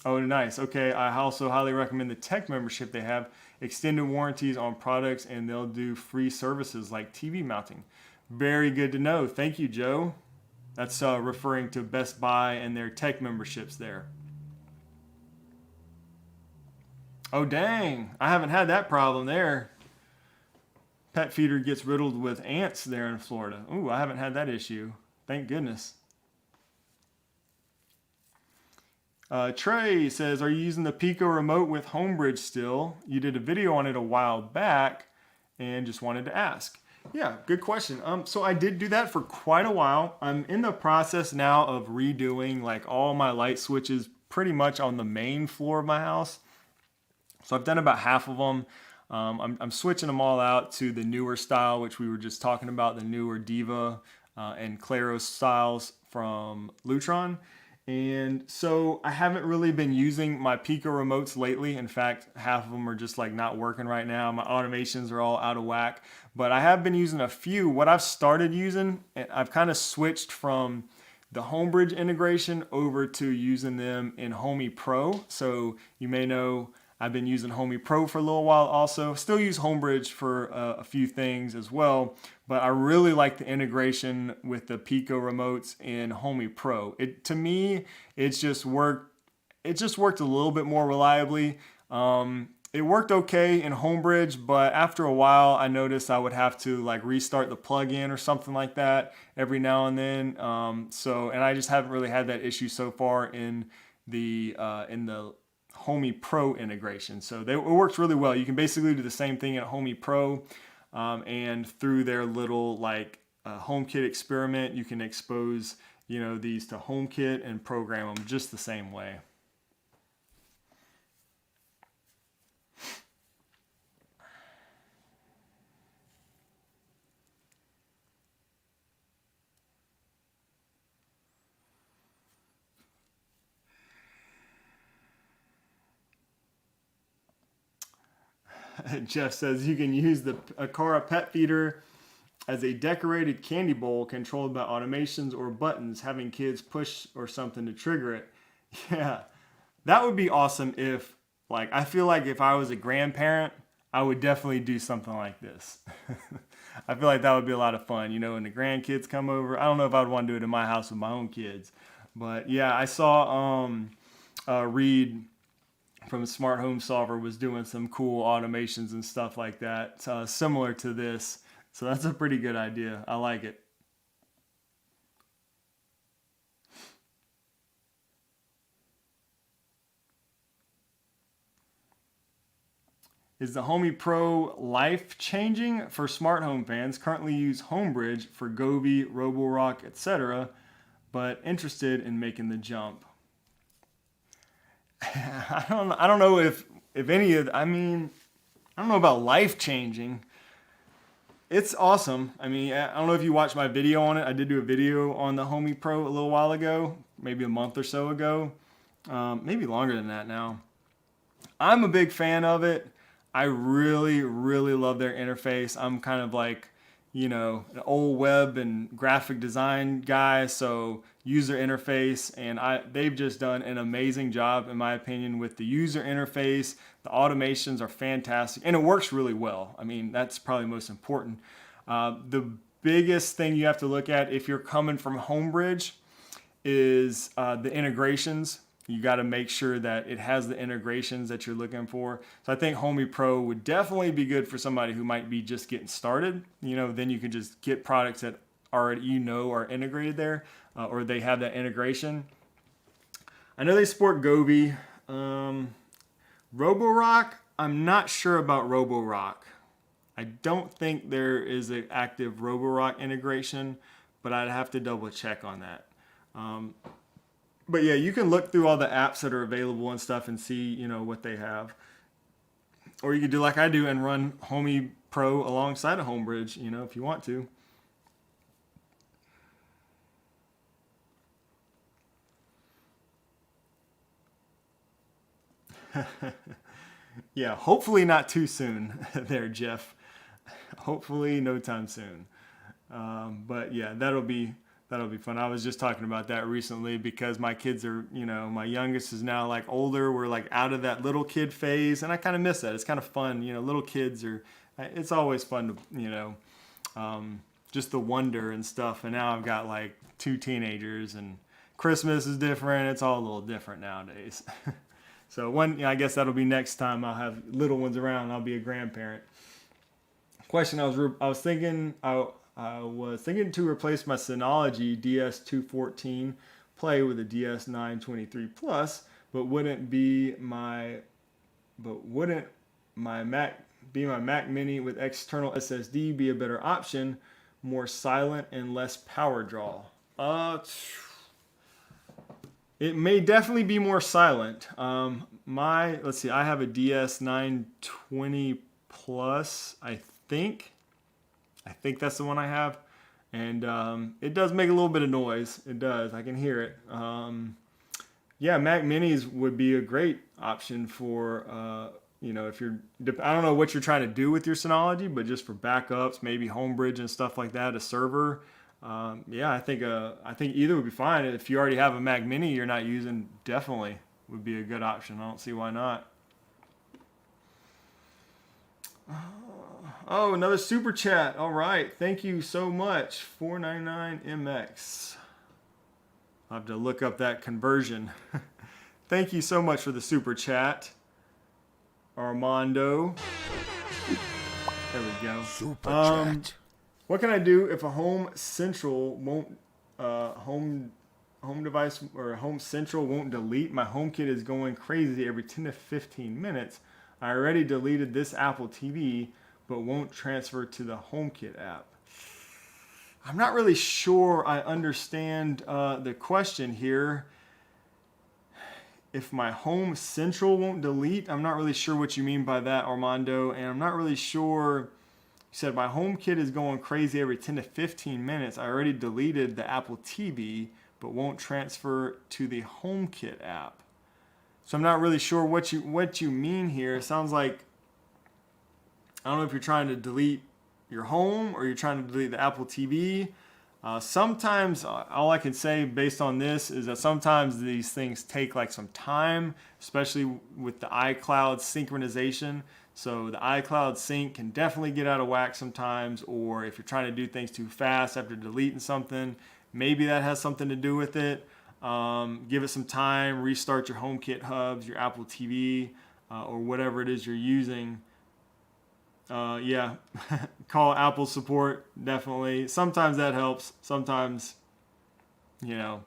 Oh, nice. Okay, I also highly recommend the tech membership they have. Extended warranties on products, and they'll do free services like TV mounting. Very good to know. Thank you, Joe. That's referring to Best Buy and their tech memberships there. Oh, dang. I haven't had that problem there. Pet feeder gets riddled with ants there in Florida. Ooh, I haven't had that issue. Thank goodness. Trey says, are you using the Pico remote with Homebridge still? You did a video on it a while back and just wanted to ask. Yeah, good question. So I did do that for quite a while. I'm in the process now of redoing like all my light switches pretty much on the main floor of my house. So I've done about half of them. I'm switching them all out to the newer style, which we were just talking about, the newer Diva and Claros styles from Lutron. And so I haven't really been using my Pico remotes lately. In fact, half of them are just like not working right now. My automations are all out of whack, but I have been using a few. What I've started using, I've kind of switched from the Homebridge integration over to using them in Homey Pro. So you may know I've been using Homey Pro for a little while also. Still use Homebridge for a few things as well, but I really like the integration with the Pico remotes in Homey Pro. To me, it just worked a little bit more reliably. It worked okay in Homebridge, but after a while, I noticed I would have to like restart the plug-in or something like that every now and then. And I just haven't really had that issue so far in the Homey Pro integration. So it works really well. You can basically do the same thing at Homey Pro, and through their little like HomeKit experiment, you can expose these to HomeKit and program them just the same way. Jeff says you can use the Aqara pet feeder as a decorated candy bowl controlled by automations or buttons, having kids push or something to trigger it. Yeah, that would be awesome if, like, I feel like if I was a grandparent, I would definitely do something like this. I feel like that would be a lot of fun, when the grandkids come over. I don't know if I'd want to do it in my house with my own kids. But yeah, I saw Reed from Smart Home Solver was doing some cool automations and stuff like that, similar to this. So that's a pretty good idea. I like it. Is the Homey Pro life-changing for smart home fans? Currently use Homebridge for Govee, Roborock, etc., but interested in making the jump. I don't know if any of, I don't know about life-changing. It's awesome. I don't know if you watched my video on it. I did do a video on the Homey Pro a little while ago, maybe a month or so ago, maybe longer than that now. I'm a big fan of it. I really, really love their interface. I'm kind of like, an old web and graphic design guy, so user interface, and they've just done an amazing job, in my opinion, with the user interface. The automations are fantastic, and it works really well. That's probably most important. The biggest thing you have to look at if you're coming from Homebridge is the integrations. You got to make sure that it has the integrations that you're looking for. So I think Homey Pro would definitely be good for somebody who might be just getting started. Then you can just get products that already are integrated there, or they have that integration. I know they support Govee. Roborock, I'm not sure about Roborock. I don't think there is an active Roborock integration, but I'd have to double check on that. But yeah, you can look through all the apps that are available and stuff and see, you know, what they have. Or you could do like I do and run Homey Pro alongside a Homebridge, you know, if you want to. Yeah, hopefully not too soon there, Jeff. Hopefully no time soon. But yeah, that'll be fun. I was just talking about that recently because my kids are, you know, my youngest is now like older. We're like out of that little kid phase, and I kind of miss that. It's kind of fun, you know. Little kids are. It's always fun to, you know, just the wonder and stuff. And now I've got like 2 teenagers, and Christmas is different. It's all a little different nowadays. So I guess that'll be next time I'll have little ones around. I'll be a grandparent. Question: I was thinking to replace my Synology DS214 Play with a DS923 Plus, but wouldn't my Mac Mini with external SSD be a better option? More silent and less power draw. It may definitely be more silent. Let's see, I have a DS920 Plus, I think that's the one I have. And it does make a little bit of noise. It does. I can hear it. Yeah, Mac Minis would be a great option for, you know, if you're, I don't know what you're trying to do with your Synology, but just for backups, maybe Homebridge and stuff like that, a server. Yeah, I think either would be fine. If you already have a Mac Mini you're not using, definitely would be a good option. I don't see why not. Oh, another super chat. All right, thank you so much. 499MX. I'll have to look up that conversion. Thank you so much for the super chat, Armando. There we go. Super chat. What can I do if a Home Central won't home device or Home Central won't delete? My HomeKit is going crazy every 10 to 15 minutes. I already deleted this Apple TV, but won't transfer to the HomeKit app. I'm not really sure I understand the question here. If my Home Central won't delete, I'm not really sure what you mean by that, Armando, and I'm not really sure. You said my HomeKit is going crazy every 10 to 15 minutes. I already deleted the Apple TV, but won't transfer to the HomeKit app. So I'm not really sure what you mean here. It sounds like, I don't know if you're trying to delete your home or you're trying to delete the Apple TV. Sometimes, all I can say based on this is that sometimes these things take like some time, especially with the iCloud synchronization. So the iCloud sync can definitely get out of whack sometimes, or if you're trying to do things too fast after deleting something, maybe that has something to do with it. Give it some time, restart your HomeKit hubs, your Apple TV, or whatever it is you're using. Yeah, call Apple support, definitely. Sometimes that helps. Sometimes, you know,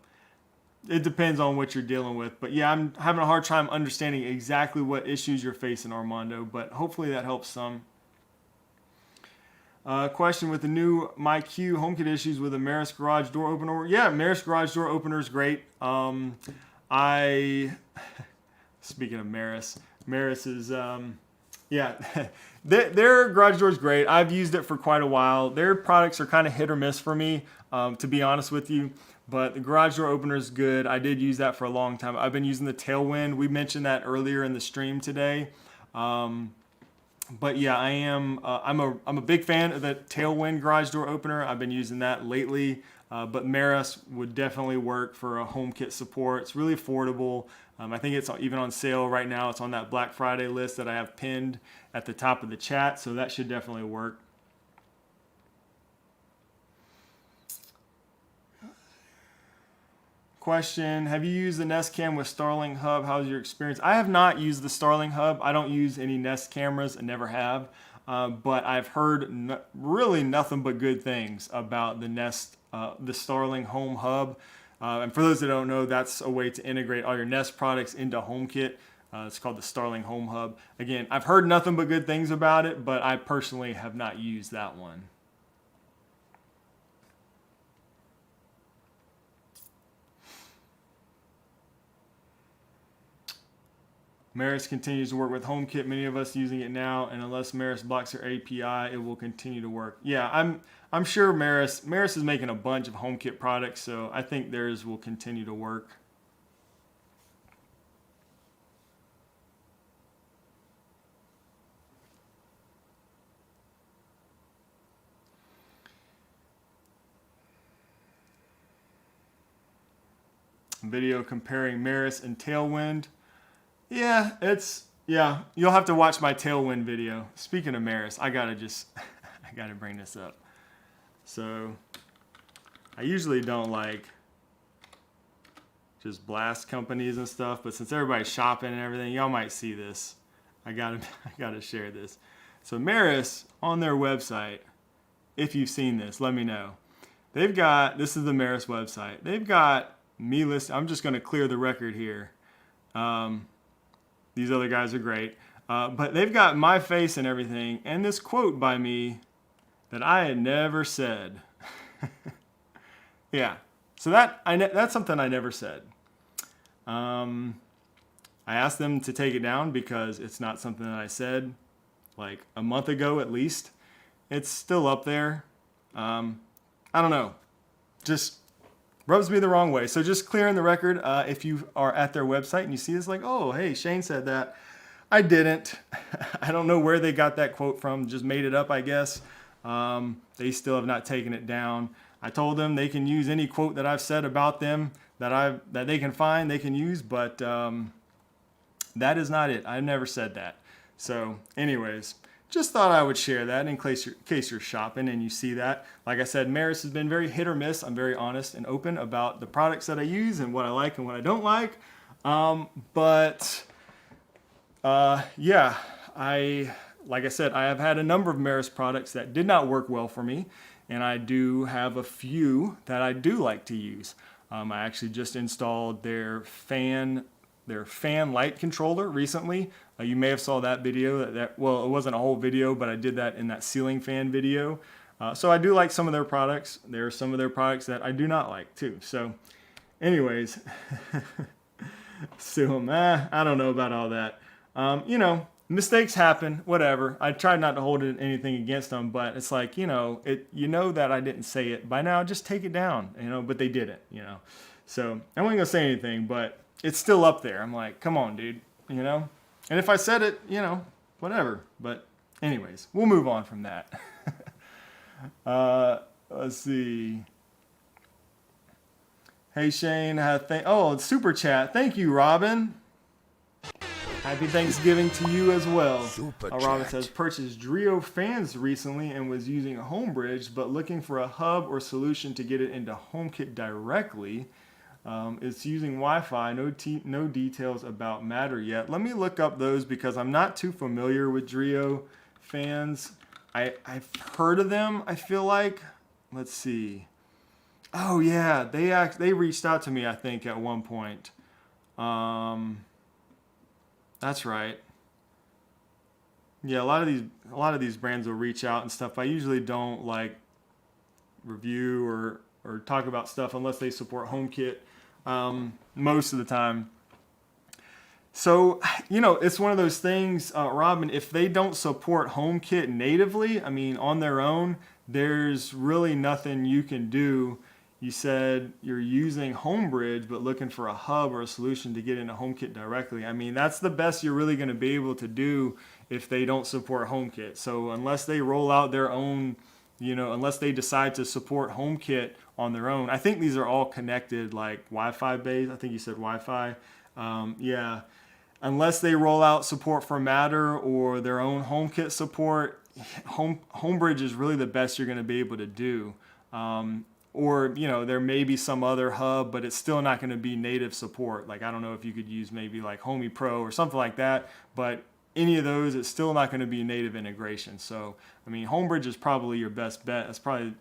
it depends on what you're dealing with. But yeah, I'm having a hard time understanding exactly what issues you're facing, Armando, but hopefully that helps some. Question: with the new MyQ HomeKit issues with a Maris garage door opener. Yeah, Maris garage door opener is great. Speaking of Maris is, yeah, their garage door is great. I've used it for quite a while. Their products are kind of hit or miss for me, to be honest with you. But the garage door opener is good. I did use that for a long time. I've been using the Tailwind. We mentioned that earlier in the stream today. But yeah, I'm a big fan of the Tailwind garage door opener. I've been using that lately. But Maris would definitely work for a HomeKit support. It's really affordable. I think it's even on sale right now. It's on that Black Friday list that I have pinned at the top of the chat. So that should definitely work. Question: have you used the Nest Cam with Starlink Hub? How's your experience? I have not used the Starlink Hub. I don't use any Nest cameras and never have. But I've heard really nothing but good things about the Nest, the Starlink Home Hub. And for those that don't know, that's a way to integrate all your Nest products into HomeKit. It's called the Starlink Home Hub. Again, I've heard nothing but good things about it, but I personally have not used that one. Maris continues to work with HomeKit. Many of us using it now, and unless Maris blocks their API, it will continue to work. Yeah, I'm sure Maris is making a bunch of HomeKit products, so I think theirs will continue to work. Video comparing Maris and Tailwind. Yeah, you'll have to watch my Tailwind video. Speaking of Maris, I gotta bring this up. So I usually don't like just blast companies and stuff, but since everybody's shopping and everything, y'all might see this. I gotta share this. So Maris on their website, if you've seen this, let me know. This is the Maris website. They've got me list. I'm just gonna clear the record here. These other guys are great. But they've got my face and everything, and this quote by me that I had never said. Yeah, so that's something I never said. I asked them to take it down because it's not something that I said like a month ago at least. It's still up there. I don't know. Just rubs me the wrong way. So just clearing the record, if you are at their website and you see this, like, oh, hey, Shane said that. I didn't. I don't know where they got that quote from. Just made it up, I guess. They still have not taken it down. I told them they can use any quote that I've said about them that they can find, they can use, but that is not it. I've never said that. So anyways, just thought I would share that in case you're shopping and you see that. Like I said, Maris has been very hit or miss. I'm very honest and open about the products that I use and what I like and what I don't like. Yeah, like I said, I have had a number of Maris products that did not work well for me, and I do have a few that I do like to use. I actually just installed their fan light controller recently. You may have saw that video. Well, it wasn't a whole video, but I did that in that ceiling fan video. So I do like some of their products. There are some of their products that I do not like too. So anyways, sue them. I don't know about all that. Mistakes happen, whatever. I tried not to hold anything against them, but it's like, you know that I didn't say it by now, just take it down, but they didn't, So I wasn't gonna say anything, but it's still up there. I'm like, come on, dude, And if I said it, whatever. But anyways, we'll move on from that. Let's see. Hey Shane, super chat. Thank you, Robin. Happy Thanksgiving to you as well. Robin says, purchased Drio fans recently and was using Homebridge, but looking for a hub or solution to get it into HomeKit directly. It's using Wi-Fi. No details about Matter yet. Let me look up those because I'm not too familiar with Drio fans. I've heard of them, I feel like. Let's see. Oh yeah, they reached out to me, I think, at one point. That's right. Yeah, a lot of these brands will reach out and stuff. I usually don't like review or talk about stuff unless they support HomeKit most of the time. So, it's one of those things, Robin, if they don't support HomeKit natively, on their own, there's really nothing you can do. You said you're using Homebridge, but looking for a hub or a solution to get into HomeKit directly. That's the best you're really going to be able to do if they don't support HomeKit. So unless they roll out their own, unless they decide to support HomeKit on their own, I think these are all connected, like Wi-Fi based. I think you said Wi-Fi. Yeah. Unless they roll out support for Matter or their own HomeKit support, Homebridge is really the best you're going to be able to do. Or, there may be some other hub, but it's still not going to be native support. Like, I don't know if you could use maybe like Homey Pro or something like that, but any of those, it's still not going to be native integration. So, Homebridge is probably your best bet. It's probably,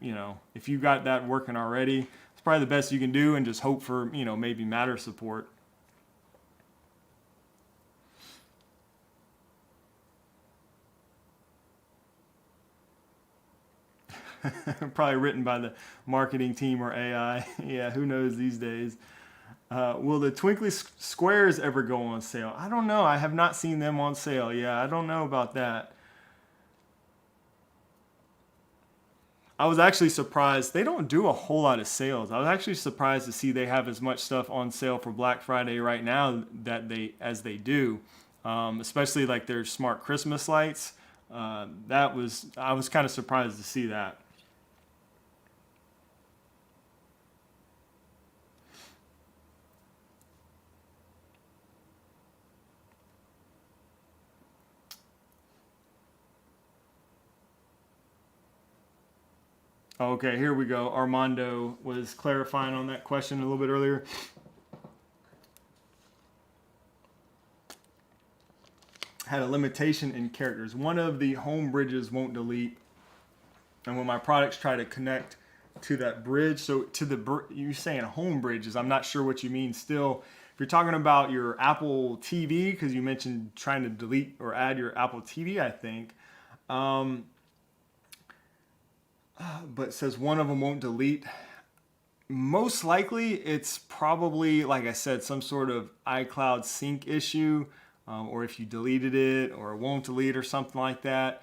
if you got that working already, it's probably the best you can do and just hope for, maybe Matter support. Probably written by the marketing team or AI. Yeah, who knows these days. Will the twinkly squares ever go on sale? I don't know. I have not seen them on sale. Yeah, I don't know about that. I was actually surprised. They don't do a whole lot of sales. I was actually surprised to see they have as much stuff on sale for Black Friday right now as they do, especially like their smart Christmas lights. I was kind of surprised to see that. Okay, here we go. Armando was clarifying on that question a little bit earlier. Had a limitation in characters. One of the home bridges won't delete. And when my products try to connect to that bridge, so to the, you're saying home bridges, I'm not sure what you mean still. If you're talking about your Apple TV, because you mentioned trying to delete or add your Apple TV, I think. But it says one of them won't delete. Most likely it's probably, like I said, some sort of iCloud sync issue, or if you deleted it or it won't delete or something like that.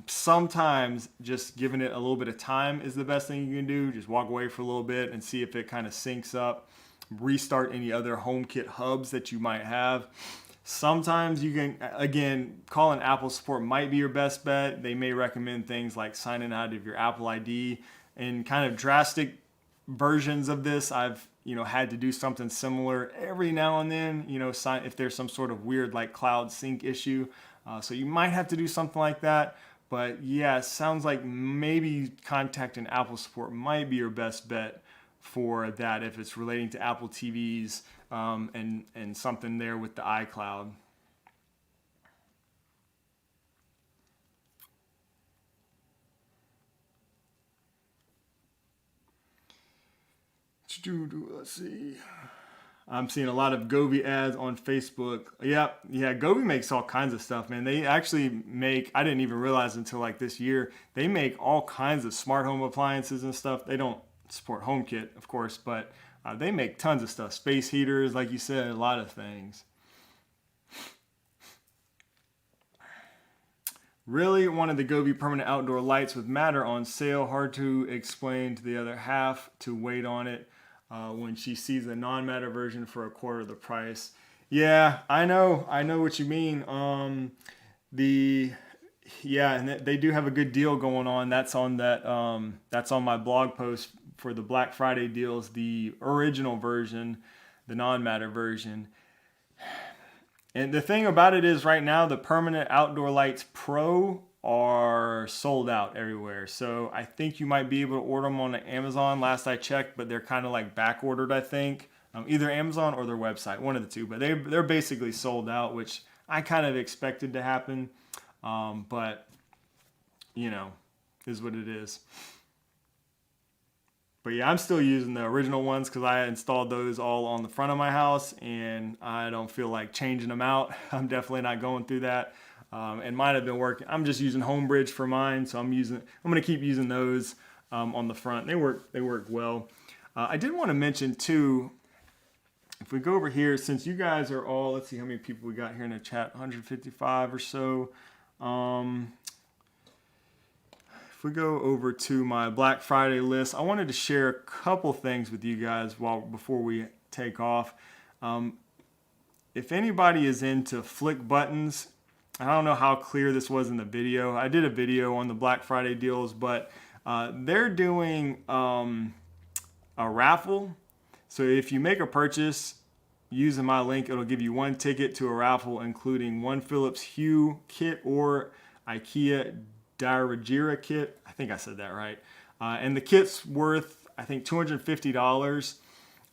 Sometimes just giving it a little bit of time is the best thing you can do. Just walk away for a little bit and see if it kind of syncs up. Restart any other HomeKit hubs that you might have. Sometimes you can, again, calling Apple support might be your best bet. They may recommend things like signing out of your Apple ID. And kind of drastic versions of this, I've had to do something similar every now and then. If there's some sort of weird like cloud sync issue, so you might have to do something like that. But yeah, it sounds like maybe contacting Apple support might be your best bet for that if it's relating to Apple TVs. And something there with the iCloud. Let's see. I'm seeing a lot of Govee ads on Facebook. Yeah, Govee makes all kinds of stuff, man. They actually make, I didn't even realize until like this year, they make all kinds of smart home appliances and stuff. They don't support HomeKit, of course, but they make tons of stuff. Space heaters, like you said, a lot of things. Really wanted the Govee permanent outdoor lights with Matter on sale. Hard to explain to the other half to wait on it when she sees the non-Matter version for a quarter of the price. Yeah, I know what you mean. And they do have a good deal going on. That's on my blog post for the Black Friday deals, the original version, the non-Matter version. And the thing about it is right now, the permanent outdoor lights Pro are sold out everywhere. So I think you might be able to order them on Amazon last I checked, but they're kind of like back ordered, I think. Either Amazon or their website, one of the two. But they're basically sold out, which I kind of expected to happen. But, is what it is. But yeah, I'm still using the original ones because I installed those all on the front of my house and I don't feel like changing them out. I'm definitely not going through that. And mine have been working. I'm just using HomeBridge for mine, so I'm going to keep using those on the front. They work well. I did want to mention too, if we go over here, since you guys are all, let's see how many people we got here in the chat, 155 or so. If we go over to my Black Friday list, I wanted to share a couple things with you guys before we take off. If anybody is into flick buttons, I don't know how clear this was in the video. I did a video on the Black Friday deals, but they're doing a raffle. So if you make a purchase using my link, it'll give you one ticket to a raffle, including one Philips Hue kit or IKEA Diragira kit. I think I said that right. And the kit's worth, I think, $250.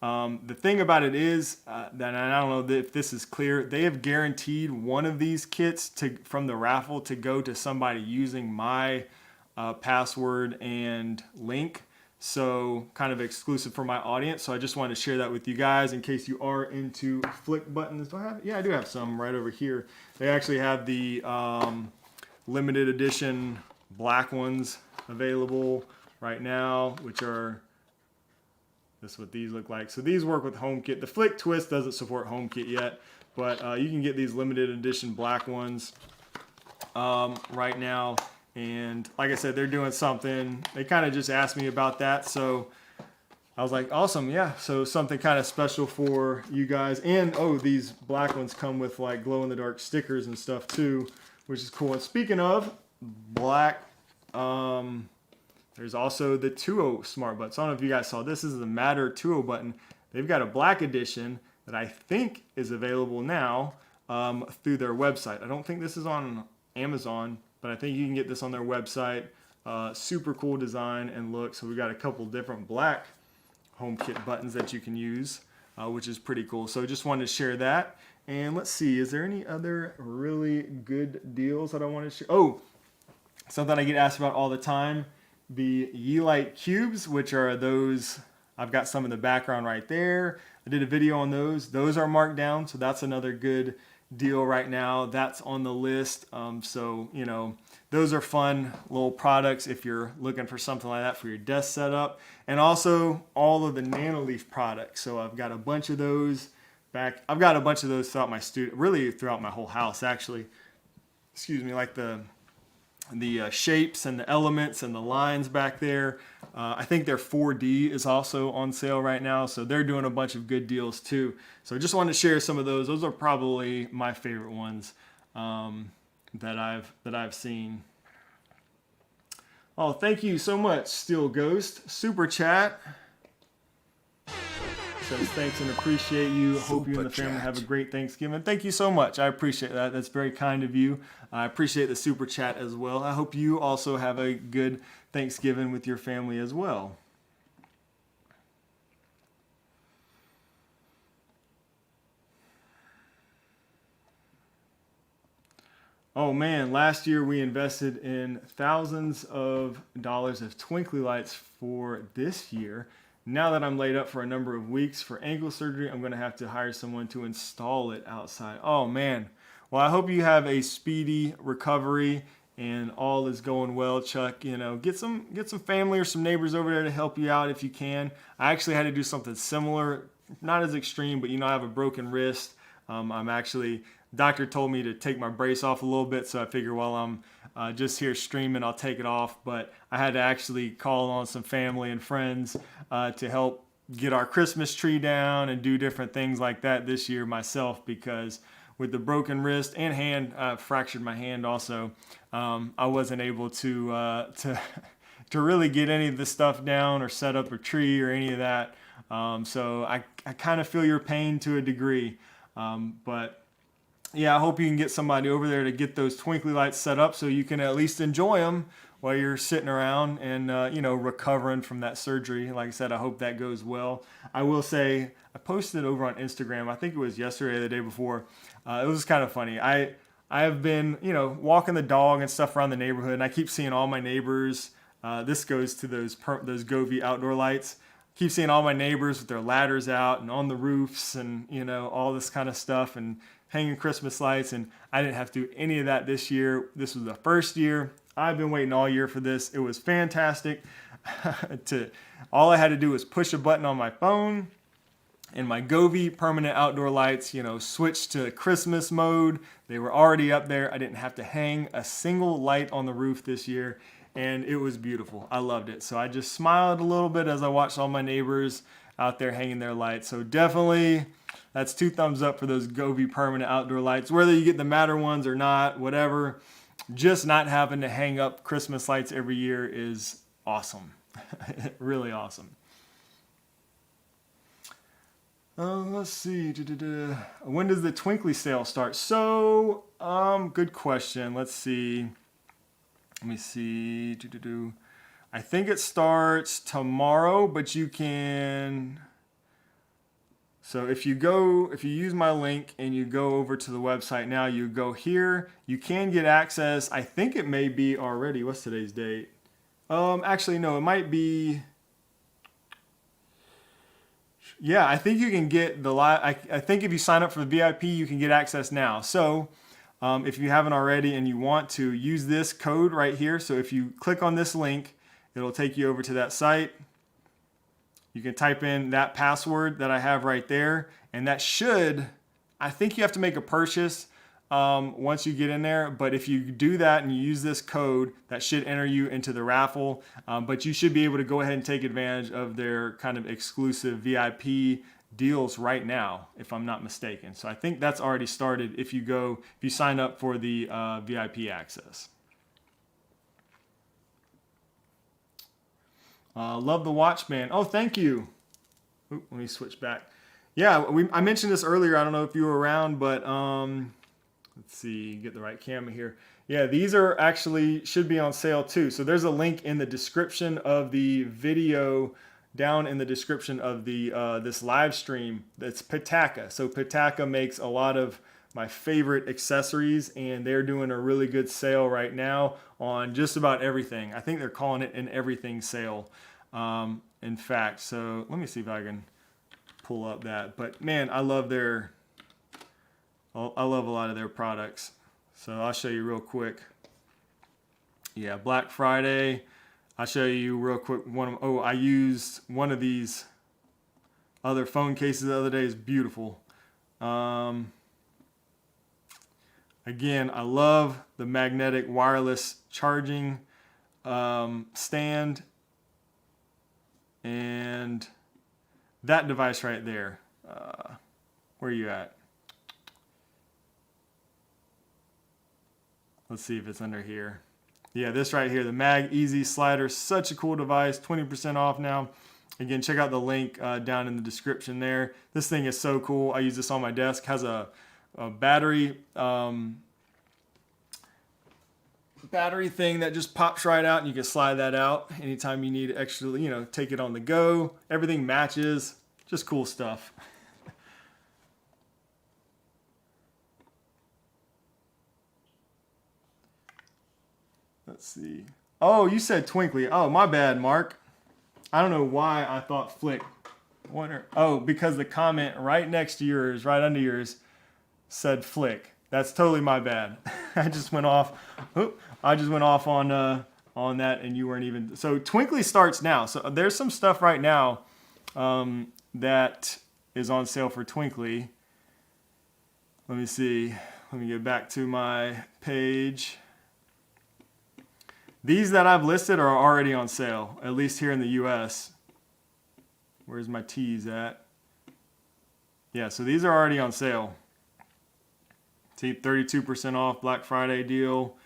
The thing about it is that, I don't know if this is clear, they have guaranteed one of these kits from the raffle to go to somebody using my password and link. So kind of exclusive for my audience. So I just wanted to share that with you guys in case you are into flick buttons. Do I have? Yeah, I do have some right over here. They actually have the limited edition black ones available right now, which are This is what these look like. So these work with HomeKit. The Flick Twist doesn't support HomeKit yet, but you can get these limited edition black ones right now. And like I said, they're doing something. They kind of just asked me about that, so I was like, awesome, yeah. So something kind of special for you guys. And oh, these black ones come with like glow-in-the-dark stickers and stuff too, which is cool. And speaking of black, there's also the 2.0 smart buttons. I don't know if you guys saw this. This is the Matter 2.0 button. They've got a black edition that I think is available now through their website. I don't think this is on Amazon, but I think you can get this on their website. Super cool design and look. So we got a couple different black HomeKit buttons that you can use, which is pretty cool. So just wanted to share that. And let's see, is there any other really good deals that I want to share? Oh, something I get asked about all the time. The Yeelight cubes, which are those, I've got some in the background right there. I did a video on those. Those are marked down, so that's another good deal right now. That's on the list. So, you know, those are fun little products if you're looking for something like that for your desk setup. And also all of the Nanoleaf products. So I've got a bunch of those back. I've got a bunch of those throughout my studio, really throughout my whole house actually. Excuse me, like the shapes and the elements and the lines back there. I think their 4D is also on sale right now, so they're doing a bunch of good deals too. So just wanted to share some of those. Those are probably my favorite ones that I've seen. Oh, thank you so much, Steel Ghost. Super chat. Says thanks and appreciate you. Hope you and the family have a great Thanksgiving. Thank you so much. I appreciate that. That's very kind of you. I appreciate the super chat as well. I hope you also have a good Thanksgiving with your family as well. Oh man, last year we invested in thousands of dollars of twinkly lights for this year. Now that I'm laid up for a number of weeks for ankle surgery, I'm going to have to hire someone to install it outside. Oh man. Well, I hope you have a speedy recovery and all is going well, Chuck. You know, get some family or some neighbors over there to help you out if you can. I actually had to do something similar, not as extreme, but you know, I have a broken wrist. Doctor told me to take my brace off a little bit, so I figure while I'm just here streaming, I'll take it off. But I had to actually call on some family and friends to help get our Christmas tree down and do different things like that this year myself, because with the broken wrist and hand, fractured my hand also, I wasn't able to really get any of the stuff down or set up a tree or any of that. So I kind of feel your pain to a degree, but yeah, I hope you can get somebody over there to get those twinkly lights set up so you can at least enjoy them while you're sitting around and, recovering from that surgery. Like I said, I hope that goes well. I will say, I posted over on Instagram, I think it was yesterday or the day before. It was kind of funny. I have been, walking the dog and stuff around the neighborhood, and I keep seeing all my neighbors. This goes to those Govee outdoor lights. Keep seeing all my neighbors with their ladders out and on the roofs and, all this kind of stuff and hanging Christmas lights. And I didn't have to do any of that this year. This was the first year. I've been waiting all year for this. It was fantastic. All I had to do was push a button on my phone and my Govee permanent outdoor lights, switched to Christmas mode. They were already up there. I didn't have to hang a single light on the roof this year. And it was beautiful. I loved it. So I just smiled a little bit as I watched all my neighbors out there hanging their lights. So definitely, that's 2 thumbs up for those Govee permanent outdoor lights. Whether you get the Matter ones or not, whatever, just not having to hang up Christmas lights every year is awesome. Really awesome. Let's see. When does the Twinkly sale start? So, good question. Let's see. Let me see. I think it starts tomorrow, but you can. So if you use my link and you go over to the website now, you go here, you can get access. I think it may be already. What's today's date? Actually, no, it might be. Yeah, I think you can get the live. I think if you sign up for the VIP, you can get access now. So if you haven't already and you want to use this code right here, so if you click on this link, it'll take you over to that site. You can type in that password that I have right there, and that should, I think you have to make a purchase once you get in there, but if you do that and you use this code, that should enter you into the raffle. But you should be able to go ahead and take advantage of their kind of exclusive VIP deals right now, if I'm not mistaken. So I think that's already started if you sign up for the VIP access. Love the watch, man. Oh, thank you. Ooh, let me switch back. Yeah, I mentioned this earlier. I don't know if you were around, but let's see, get the right camera here. Yeah, these are actually should be on sale too. So there's a link in the description of the video, down in the description of the this live stream. That's Pitaka. So Pitaka makes a lot of my favorite accessories, and they're doing a really good sale right now on just about everything. I think they're calling it an everything sale. In fact, so let me see if I can pull up that. But man, I love a lot of their products. So I'll show you real quick. Yeah, Black Friday. I'll show you real quick. I used one of these other phone cases the other day. It's beautiful. Again, I love the magnetic wireless charging stand, and that device right there. Where are you at? Let's see if it's under here. Yeah, this right here, the Mag Easy Slider, such a cool device, 20% off now. Again, check out the link down in the description there. This thing is so cool. I use this on my desk. Has a battery thing that just pops right out, and you can slide that out anytime you need extra, take it on the go. Everything matches. Just cool stuff. Let's see. Oh, you said Twinkly. Oh, my bad, Mark. I don't know why I thought Flick. Oh, because the comment right next to yours, right under yours, said Flick. That's totally my bad. I just went off on that, and you weren't even. So Twinkly starts now. So there's some stuff right now that is on sale for Twinkly. Let me see. Let me get back to my page. These that I've listed are already on sale, at least here in the US. Where's my T's at? Yeah, so these are already on sale. See, 32% off Black Friday deal.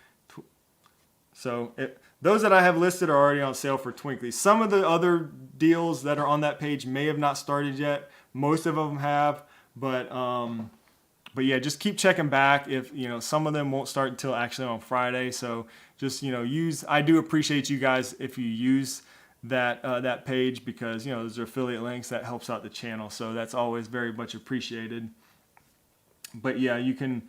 So those that I have listed are already on sale for Twinkly. Some of the other deals that are on that page may have not started yet. Most of them have, but yeah, just keep checking back. If some of them won't start until actually on Friday. So just I do appreciate you guys if you use that page, because those are affiliate links that helps out the channel. So that's always very much appreciated. But yeah, you can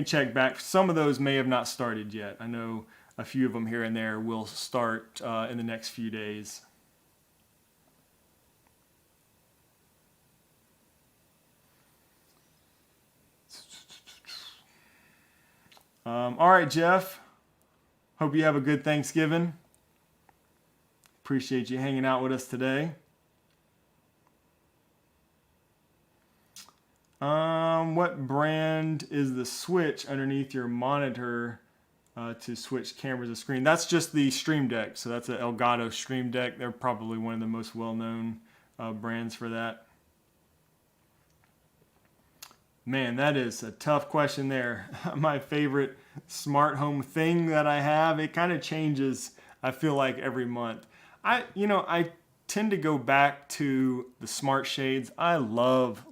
check back. Some of those may have not started yet. I know a few of them here and there will start in the next few days. All right, Jeff. Hope you have a good Thanksgiving. Appreciate you hanging out with us today. What brand is the switch underneath your monitor to switch cameras to screen? That's just the Stream Deck. So that's an Elgato Stream Deck. They're probably one of the most well-known brands for that. Man, that is a tough question there. My favorite smart home thing that I have, it kind of changes, I feel like, every month. I tend to go back to the smart shades. I love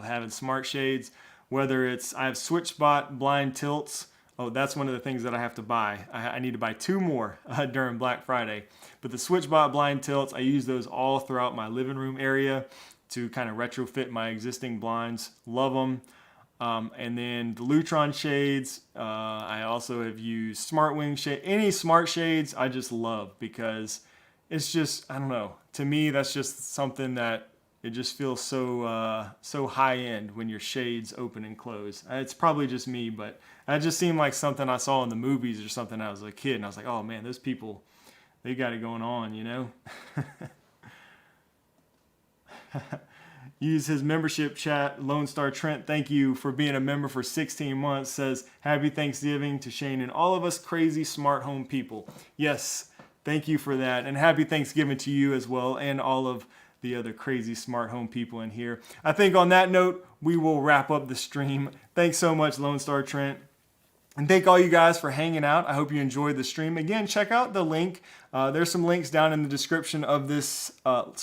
having smart shades, whether it's, I have SwitchBot blind tilts. Oh, that's one of the things that I have to buy. I need to buy 2 more during Black Friday. But the SwitchBot blind tilts, I use those all throughout my living room area to kind of retrofit my existing blinds. Love them. And then the Lutron shades, I also have used SmartWing shade. Any smart shades I just love, because it's just, I don't know, to me that's just something that it just feels so high end when your shades open and close. It's probably just me, but that just seemed like something I saw in the movies or something when I was a kid, and I was like, oh man, those people, they got it going on, use his membership chat. Lone Star Trent, thank you for being a member for 16 months. Says, happy Thanksgiving to Shane and all of us crazy smart home people. Yes, thank you for that. And happy Thanksgiving to you as well, and all of the other crazy smart home people in here. I think on that note, we will wrap up the stream. Thanks so much, Lone Star Trent. And thank all you guys for hanging out. I hope you enjoyed the stream. Again, check out the link. There's some links down in the description of this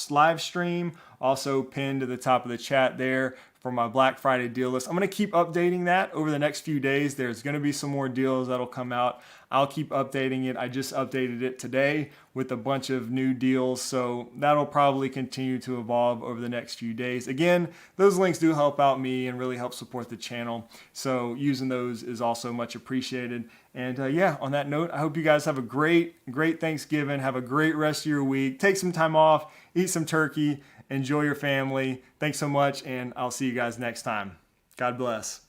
live stream. Also pinned to the top of the chat there for my Black Friday deal list. I'm going to keep updating that over the next few days. There's going to be some more deals that'll come out. I'll keep updating it. I just updated it today with a bunch of new deals. So that'll probably continue to evolve over the next few days. Again, those links do help out me and really help support the channel. So using those is also much appreciated. And yeah, on that note, I hope you guys have a great Thanksgiving. Have a great rest of your week. Take some time off, eat some turkey, enjoy your family. Thanks so much, and I'll see you guys next time. God bless.